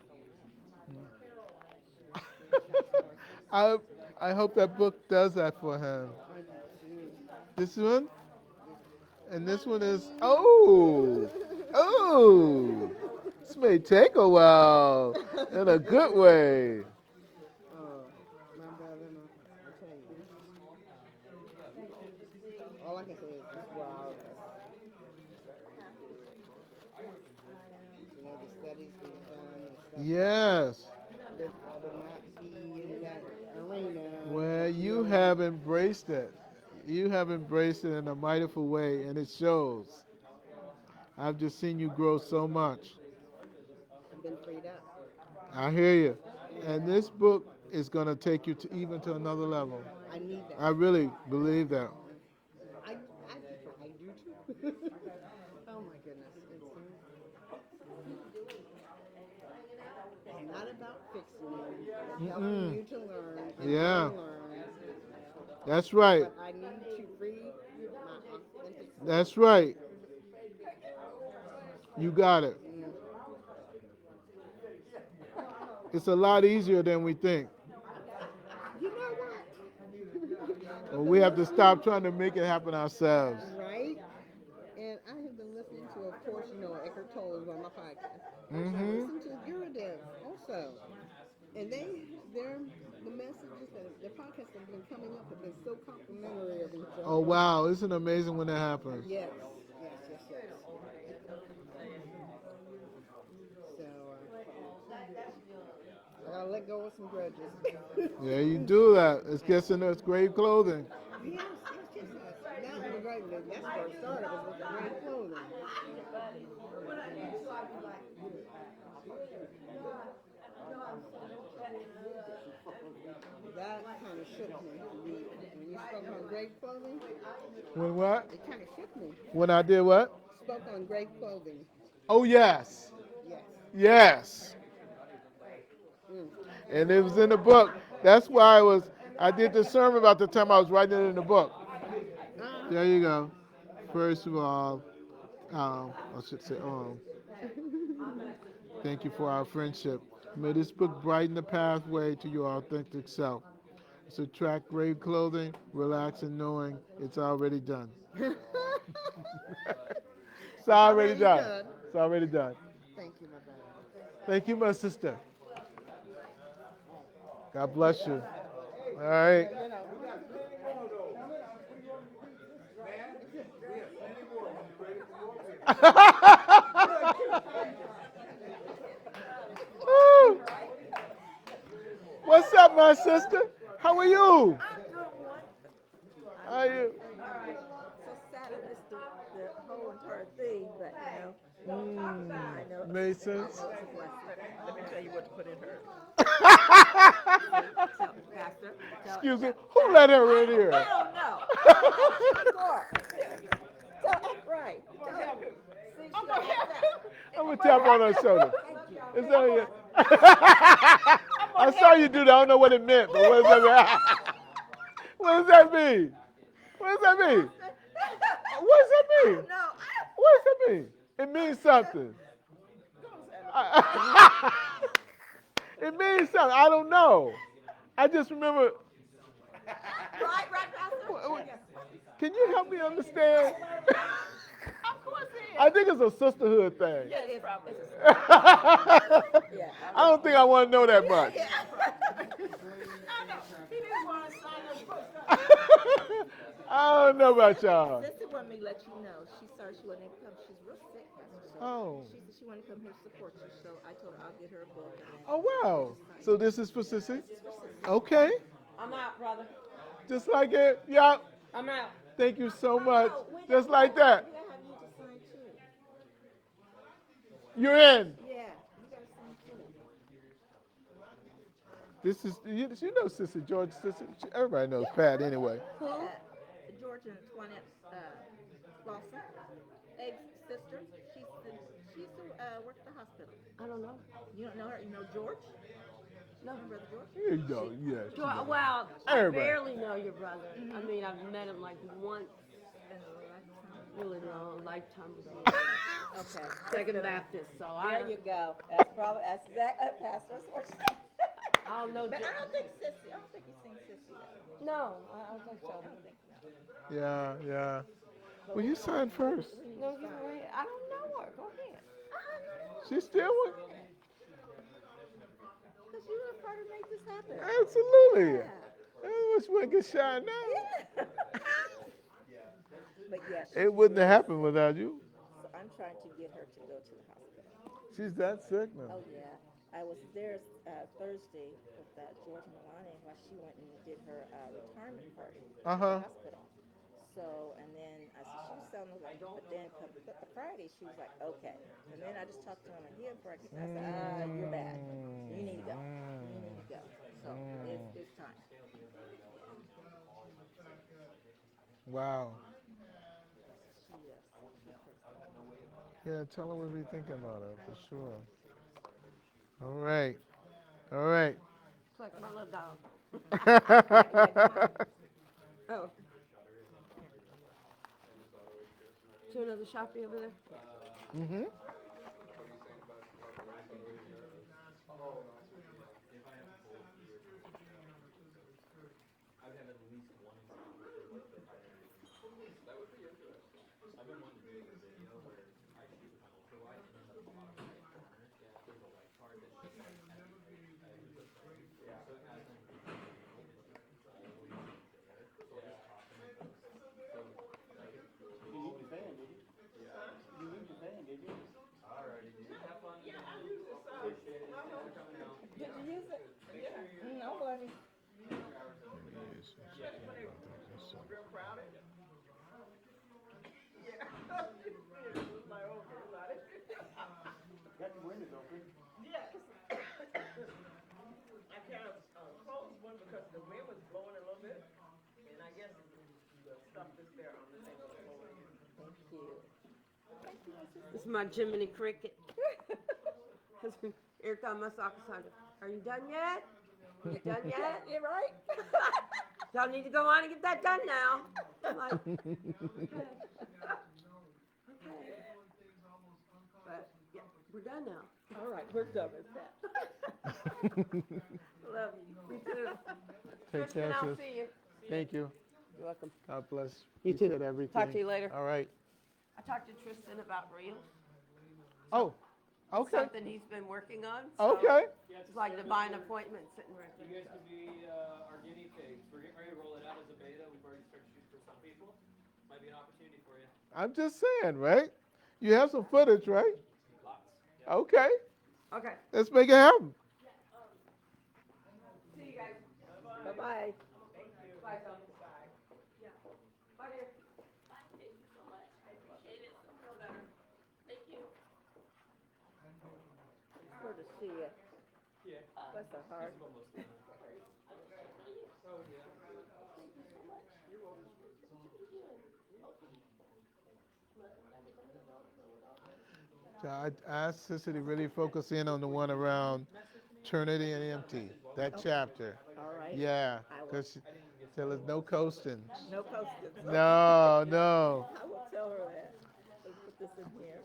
I I hope that book does that for him. This one? And this one is, oh, oh. This may take a while in a good way. Oh, my brother, I tell you. All I can say is just wow. You know, the studies we've done and stuff. Yes. That I would not be in that arena. Well, you have embraced it. You have embraced it in a mightiful way, and it shows. I've just seen you grow so much. I've been freed up. I hear you. And this book is going to take you to even to another level. I need that. I really believe that. I do too. Oh my goodness. It's not about fixing you. It's helping you to learn and Yeah. unlearn. That's right. But I need to free my authentic self. That's right. You got it. It's a lot easier than we think. You know what? Well, we have to stop trying to make it happen ourselves. Right? And I have been listening to, of course, you know, Eckhart Tolle is on my podcast. Mm-hmm. I listen to Guradev also. And the messages that the podcasts that have been coming up have been so complimentary of each other. Oh, wow. Isn't it amazing when that happens? Yes. So, I gotta let go of some grudges. Yeah, you do that. It's getting us grave clothing. Yes, that's where it started, was with the grave clothing. That kind of shook me. When you spoke on grave clothing. When what? It kind of shook me. When I did what? Spoke on grave clothing. Oh, yes. Yes. And it was in the book. That's why I did the sermon about the time I was writing it in the book. There you go. First of all, I should say, thank you for our friendship. May this book brighten the pathway to your authentic self. Subtract grave clothing, relax in knowing it's already done. It's already done. It's already done. Thank you, my brother. Thank you, my sister. God bless you. All right. What's up, my sister? How are you? How are you? So sad I missed the whole entire thing, but I know. Made sense? Let me tell you what to put in her. Pastor. Excuse me. Who let her in here? I don't know. Right. I'm gonna tap on her shoulder. Is that you? I saw you do that. I don't know what it meant, but what does that mean? What does that mean? What does that mean? What does that mean? What does that mean? It means something. It means something. I don't know. I just remember. Right, Pastor? Can you help me understand? Of course it is. I think it's a sisterhood thing. Yeah, it is probably. I don't think I want to know that much. He didn't want to sign the book. I don't know about y'all. Sister wanted me to let you know. She started, she wanted to come. She's real sick, Pastor. So Oh. She said she wanted to come here to support you. So I told her I'll get her a book. Oh, wow. So this is for Sissy? Okay. I'm out, brother. Just like it? Yeah. I'm out. Thank you so much. Just like that. We gotta have you to sign too. You're in. Yeah, you gotta sign too. This is, you know Sissy, George Sissy. Everybody knows Pat anyway. Who? George and Antoinette Lawson, Egg's sister. She used to work at the hospital. I don't know. You don't know her? You know George? No. Brother George? You know, yes. Well, I Everybody. barely know your brother. I mean, I've met him like once. Really long, lifetime ago. Okay. Second Baptist, so There you go. That's probably Pastor. I'll know. But I don't think you've seen Sissy. No, I don't think so. Yeah, yeah. Well, you sign first. No, you go ahead. I don't know her. Go ahead. She's still with. Because you were part of make this happen. Absolutely. Yeah. Which one can shine now? But yeah, It wouldn't have happened without you. so I'm trying to get her to go to the hospital. She's that sick now. Oh yeah, I was there Thursday with George Milani while she went and did her retirement party at the hospital. So, and then I said, she was sounding like, but then Friday she was like, okay. And then I just talked to her on my ear for I said, you're bad. You need to go. You need to go. So it's time. Wow. Yeah, tell her we'll be thinking about her for sure. All right. All right. It's like my little dog. Oh. Is there another Sharpie over there? Mm-hmm. Did you use it? Nobody. Real crowded? Yeah. My own about it. Got the windows open? Yes. I kind of closed one because the wind was blowing a little bit, and I guess the stuff that's there on the table is blowing in. Thank you. Thank you, my sister. This is my Jiminy Cricket. Here comes my soccer Sandra. Are you done yet? You done yet? You're right. Y'all need to go on and get that done now. I'm like, okay. But yeah, we're done now. All right, we're done with that. Love you. You too. Take Tristan, care, I'll sis. see you. Thank you. You're welcome. God bless. You too. Said everything. Talk to you later. All right. I talked to Tristan about reels. Oh, okay. Something he's been working on. So Okay. It's like divine appointment sitting right You there. guys could be our guinea pigs. We're getting ready to roll it out as a beta. We've already started shooting for some people. Might be an opportunity for you. I'm just saying, right? You have some footage, right? Lots. Yeah. Okay. Okay. Let's make it happen. See you guys. Bye-bye. Thank you. Bye, Tom. Bye. Yeah. Bye, dear. Thank you so much. I appreciate it. Feel better. Thank you. Good to see you. Yeah. Bless her heart. It's almost done. Oh, yeah. You're welcome. So I asked Sister to really focus in on the one around Trinity and Empty, that chapter. All right. Yeah, because tell us no coasting. No coasting. No, no. I will tell her that. Let's put this in here.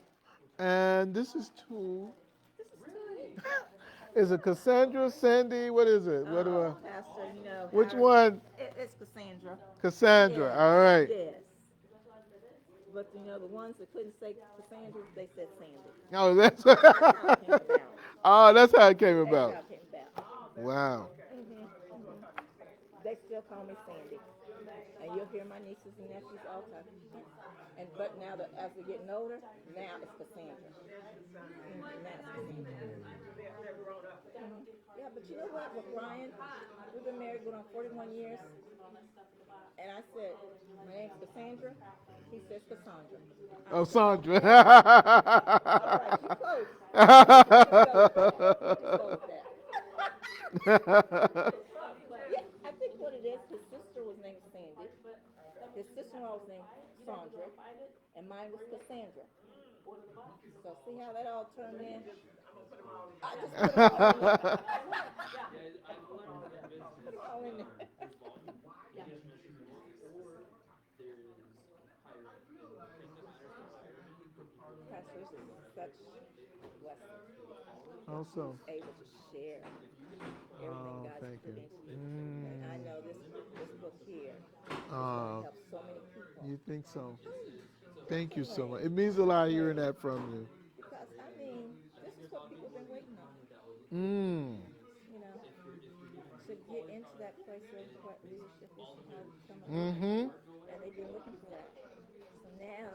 And this is two. This is two. Is it Cassandra, Sandy? What is it? What do I? Pastor, you know. Which one? It's Cassandra. Cassandra. Yes, All right. Yes. But you know, the ones that couldn't say Cassandra, they said Sandy. Oh, that's. That's how it came about. Oh, that's how it came That's about. how it came about. Wow. They still call me Sandy. And you'll hear my nieces and nephews all the time. And but now that as they're getting older, now it's Cassandra. Now it's Cassandra. Yeah, but you know what? With Ryan, we've been married going on 41 years. And I said, my name's Cassandra. He says Cassandra. Oh, Sandra. All right, you close. Yeah, I think what it is, his sister was named Sandy. His sister-in-law was named Sandra. And mine was Cassandra. So see how that all turned in? I just put it all in there. Put it all in there. Pastor, this is such a blessing. Awesome. Able to share everything God's thank put you. into you. And I know this book here is going Oh, to help so many people. you think so? Thank you so much. It means a lot hearing that from you. Because, I mean, this is what people have been waiting on, Mm. you know, to get into that place of what leadership is and how to become a leader. Mm-hmm. And they've been looking for that. So now,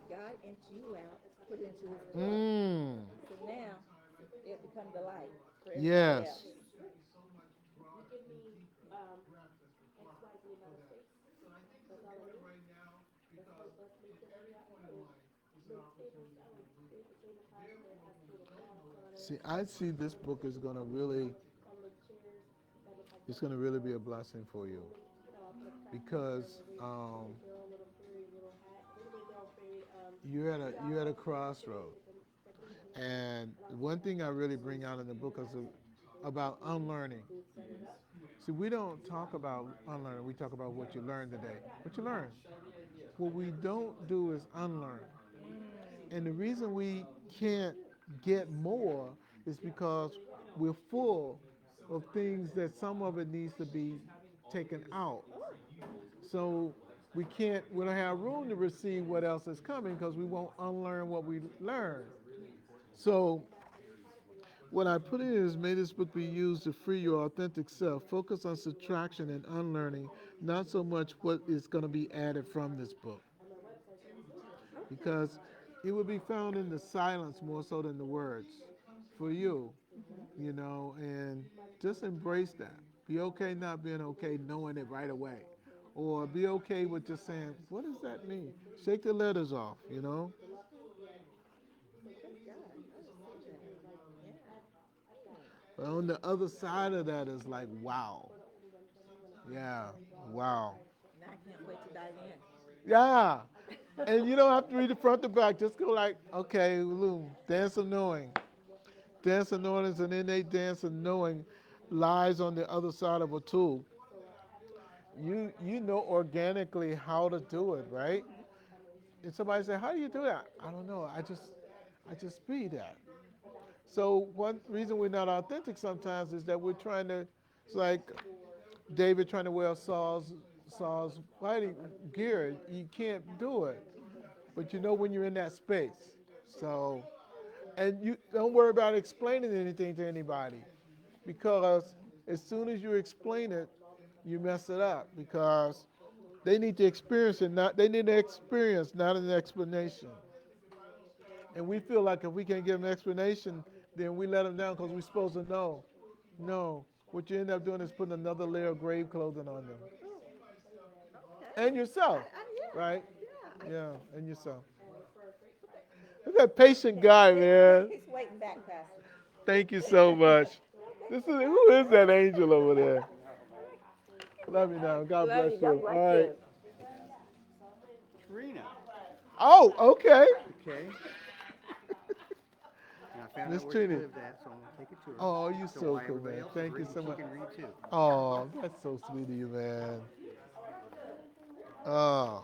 God emptied you out, put it into his book. Mm. So now, it becomes the light for everybody Yes. else. See, I see this book is going to really, it's going to really be a blessing for you because you're at a crossroad. And one thing I really bring out in the book is about unlearning. See, we don't talk about unlearning. We talk about what you learned today. What you learned. What we don't do is unlearn. And the reason we can't get more is because we're full of things that some of it needs to be taken out. So we don't have room to receive what else is coming because we won't unlearn what we learned. So what I put in is may this book be used to free your authentic self. Focus on subtraction and unlearning, not so much what is going to be added from this book. Because it will be found in the silence more so than the words for you, and just embrace that. Be okay not being okay, knowing it right away. Or be okay with just saying, what does that mean? Shake the letters off. But on the other side of that is like, wow. Yeah, wow. Now I can't wait to dive in. Yeah. And you don't have to read the front to back. Just go like, okay, dance of knowing. Dance of knowing is an innate dance of knowing lies on the other side of a tool. You know organically how to do it, right? And somebody say, how do you do that? I don't know. I just be that. So one reason we're not authentic sometimes is that we're trying to, it's like David trying to wear Saul's fighting gear. You can't do it. But you know when you're in that space. So, and you don't worry about explaining anything to anybody because as soon as you explain it, you mess it up because they need to experience it, not they need an experience, not an explanation. And we feel like if we can't give them an explanation, then we let them down because we're supposed to know. No, what you end up doing is putting another layer of grave clothing on them. And yourself, right? Yeah, and yourself. Look at that patient guy, man. He's waiting back, Pastor. Thank you so much. Who is that angel over there? Love you now. God bless you. All right. Trina. Oh, okay. Okay. And I found Miss out where Trina. she lived at, so I'm gonna take it to her. Oh, you so while cool, everybody man. else is Thank you reading, so she much. can read too. Oh, that's so sweet of you, man. Oh.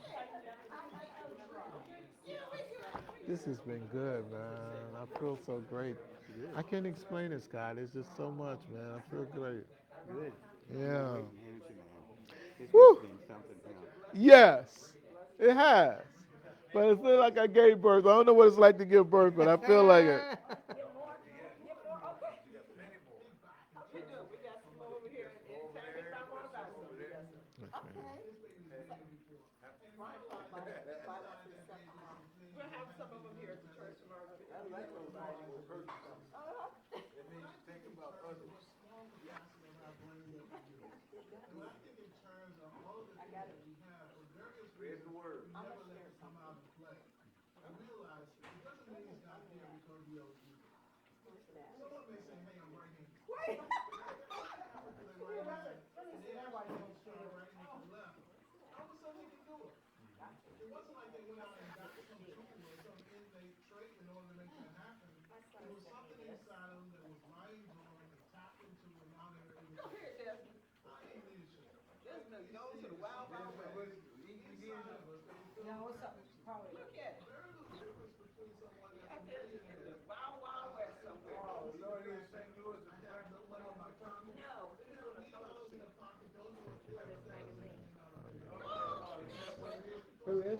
This has been good, man. I feel so great. Good. I can't explain it, Scott. It's just so much, man. I feel great. Good. Yeah. Great energy, man. This Woo. has been something else. Yes, it has. But it feels like I gave birth. I don't know what it's like to give birth, but I feel like it. We'll have some of them here at the church tomorrow. I like those ideas personally. It means you think about others. Spread the word. No, what's up, Polly? Look at it. Wild, wild west somewhere. Oh, Lord, here in St. Louis, the black no money on my tongue. No. Who is?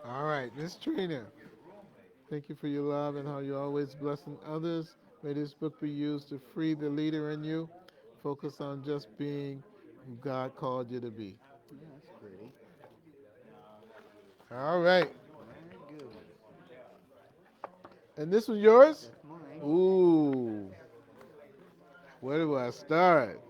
All right, Miss Trina. Thank you for your love and how you're always blessing others. May this book be used to free the leader in you. Focus on just being who God called you to be. Yeah, that's pretty. All right. Very good. And this was yours? That's mine. Ooh. Where do I start?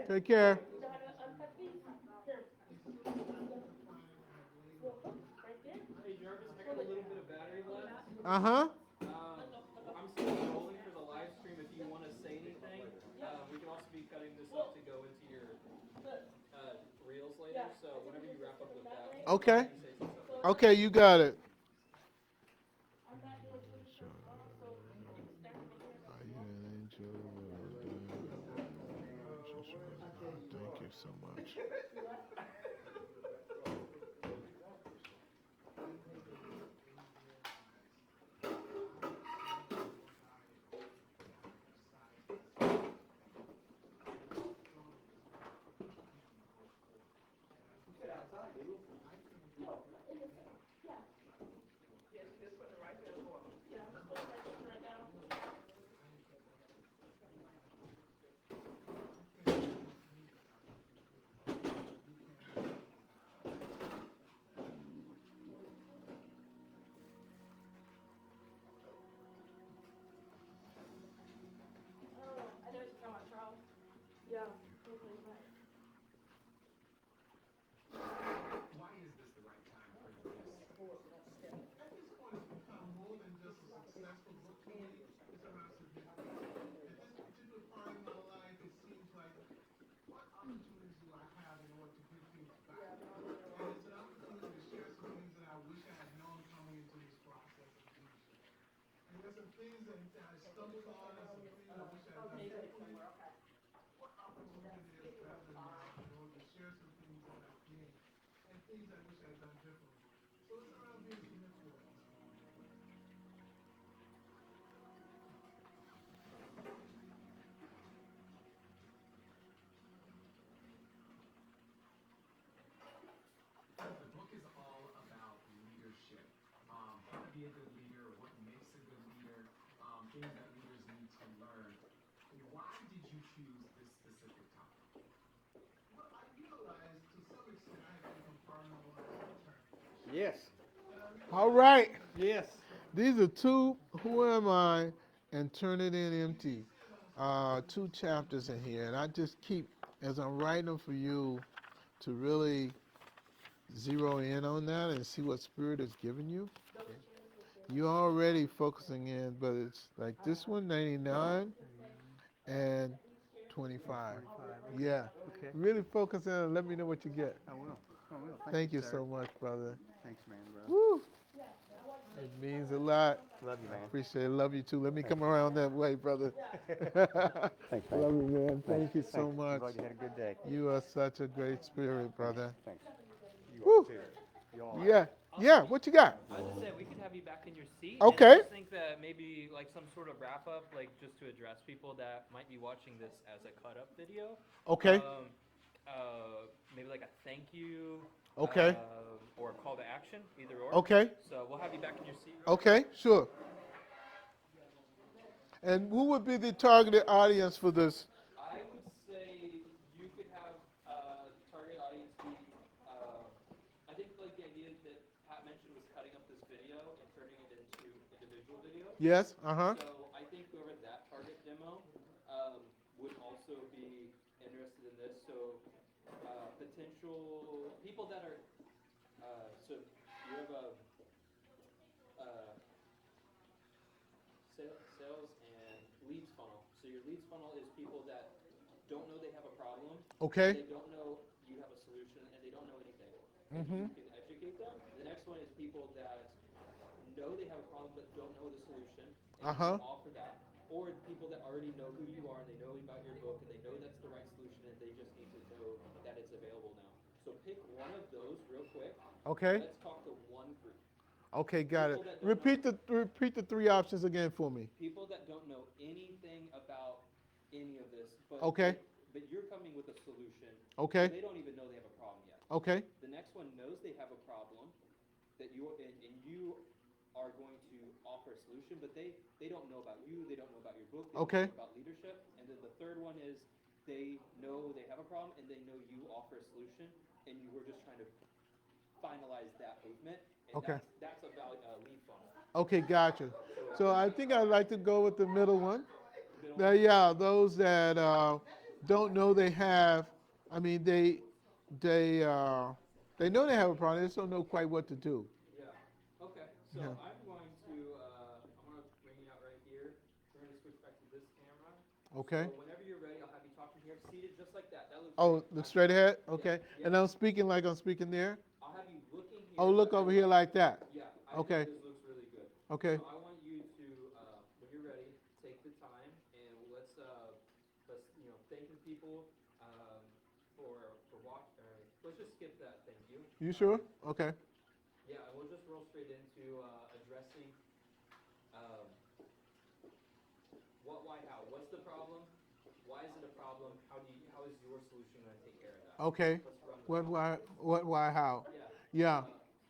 Take care. Hey Jarvis, I got a little bit of battery left. Uh-huh. I'm still rolling for the live stream. If you want to say anything, we can also be cutting this up to go into your reels later. So whenever you wrap up with that, Okay. you say some stuff. Okay, you got it. Thank you so much. Yes. All right. Yes. These are two Who Am I and Turn It In Empty. Two chapters in here. And I just keep, as I'm writing them for you, to really zero in on that and see what Spirit is giving you. You're already focusing in, but it's like this one, 99 and 25. Yeah. Okay. Really focus in and let me know what you get. I will. I will. Thank you sir. so much, brother. Thanks, man, bro. Woo! It means a lot. Love you, man. Appreciate it. Love you too. Let me come around that way, brother. Thanks, man. Love you, man. Thank you so Thanks. much. Glad you had a good day. You are such a great spirit, brother. Thanks. You Woo! are too. You all Yeah. Yeah. What you got? I was just saying we could have you back in your seat. Okay. And I just think that maybe like some sort of wrap up, like just to address people that might be watching this as a cut up video. Okay. Maybe like a thank you. Okay. Or a call to action, either or. Okay. So we'll have you back in your seat. Okay. Sure. And who would be the targeted audience for this? I would say you could have target audience be. I think like the idea that Pat mentioned was cutting up this video and turning it into individual videos. Yes. Uh-huh. So I think whoever that target demo would also be interested in this. So potential people that are so you have a sales and leads funnel is people that don't know they have a problem. Okay. They don't know you have a solution, and they don't know anything. Mm-hmm. You can educate them. The next one is people that know they have a problem but don't know the solution, and you Uh-huh. can offer that. Or people that already know who you are, and they know about your book, and they know that's the right solution, and they just need to know that it's available now. So pick one of those real quick. Okay. Let's talk to one group. Okay, got it. People that don't Repeat the three options again for me. People that don't know anything about any of this, Okay. but you're coming with a solution. Okay. So they don't even know they have a problem yet. Okay. The next one knows they have a problem that you and you are going to offer a solution, but they don't know about you, they don't know about your book, they Okay. don't know about leadership. And then the third one is they know they have a problem and they know you offer a solution, and you were just trying to finalize that movement. And Okay. that's a lead funnel. Okay, gotcha. So I think I'd like to go with the middle one. Middle Now, yeah, those that don't know they have, I mean, they know they have a problem, they just don't know quite what to do. Yeah. Okay. So Yeah. I'm going to bring you out right here. We're going to switch back to this camera. Okay. So whenever you're ready, I'll have you talking here, seated just like that. That looks Oh, great. look straight ahead? Okay. Yeah. And I'm speaking like I'm speaking there? I'll have you looking here. Oh, look over here like that? Yeah. Okay. Think this looks really good. Okay. So I want you to, when you're ready, take the time and let's thanking people for watching. Let's just skip that thank you. You sure? Okay. Yeah, and we'll just roll straight into addressing what, why, how. What's the problem? Why is it a problem? How is your solution going to take care of that? Okay. Let's run with What, why, how? Yeah.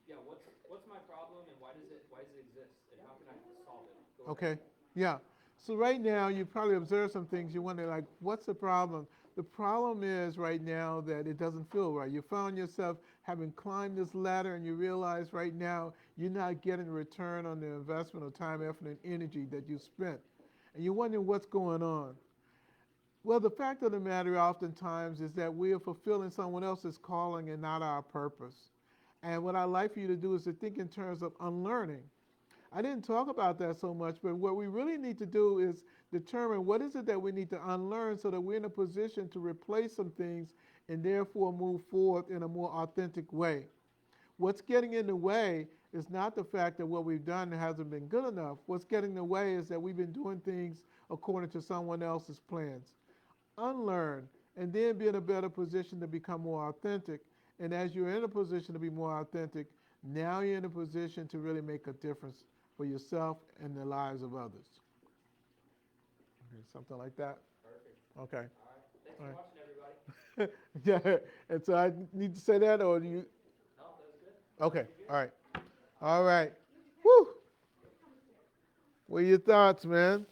Yeah. What's my problem and why does it exist and how can I solve it? Go Okay. ahead. Yeah. So right now, you probably observe some things. You wonder, like, what's the problem? The problem is right now that it doesn't feel right. You found yourself having climbed this ladder, and you realize right now you're not getting a return on the investment of time, effort, and energy that you spent. And you're wondering what's going on. Well, the fact of the matter oftentimes is that we are fulfilling someone else's calling and not our purpose. And what I'd like for you to do is to think in terms of unlearning. I didn't talk about that so much, but what we really need to do is determine what is it that we need to unlearn so that we're in a position to replace some things and therefore move forward in a more authentic way. What's getting in the way is not the fact that what we've done hasn't been good enough. What's getting in the way is that we've been doing things according to someone else's plans. Unlearn, and then be in a better position to become more authentic. And as you're in a position to be more authentic, now you're in a position to really make a difference for yourself and the lives of others. Okay, something like that? Perfect. Okay. All right. Thanks for watching, everybody. Yeah, and so I need to say that, or do you? No, that was good. Okay, all right. All right. Woo! What are your thoughts, man?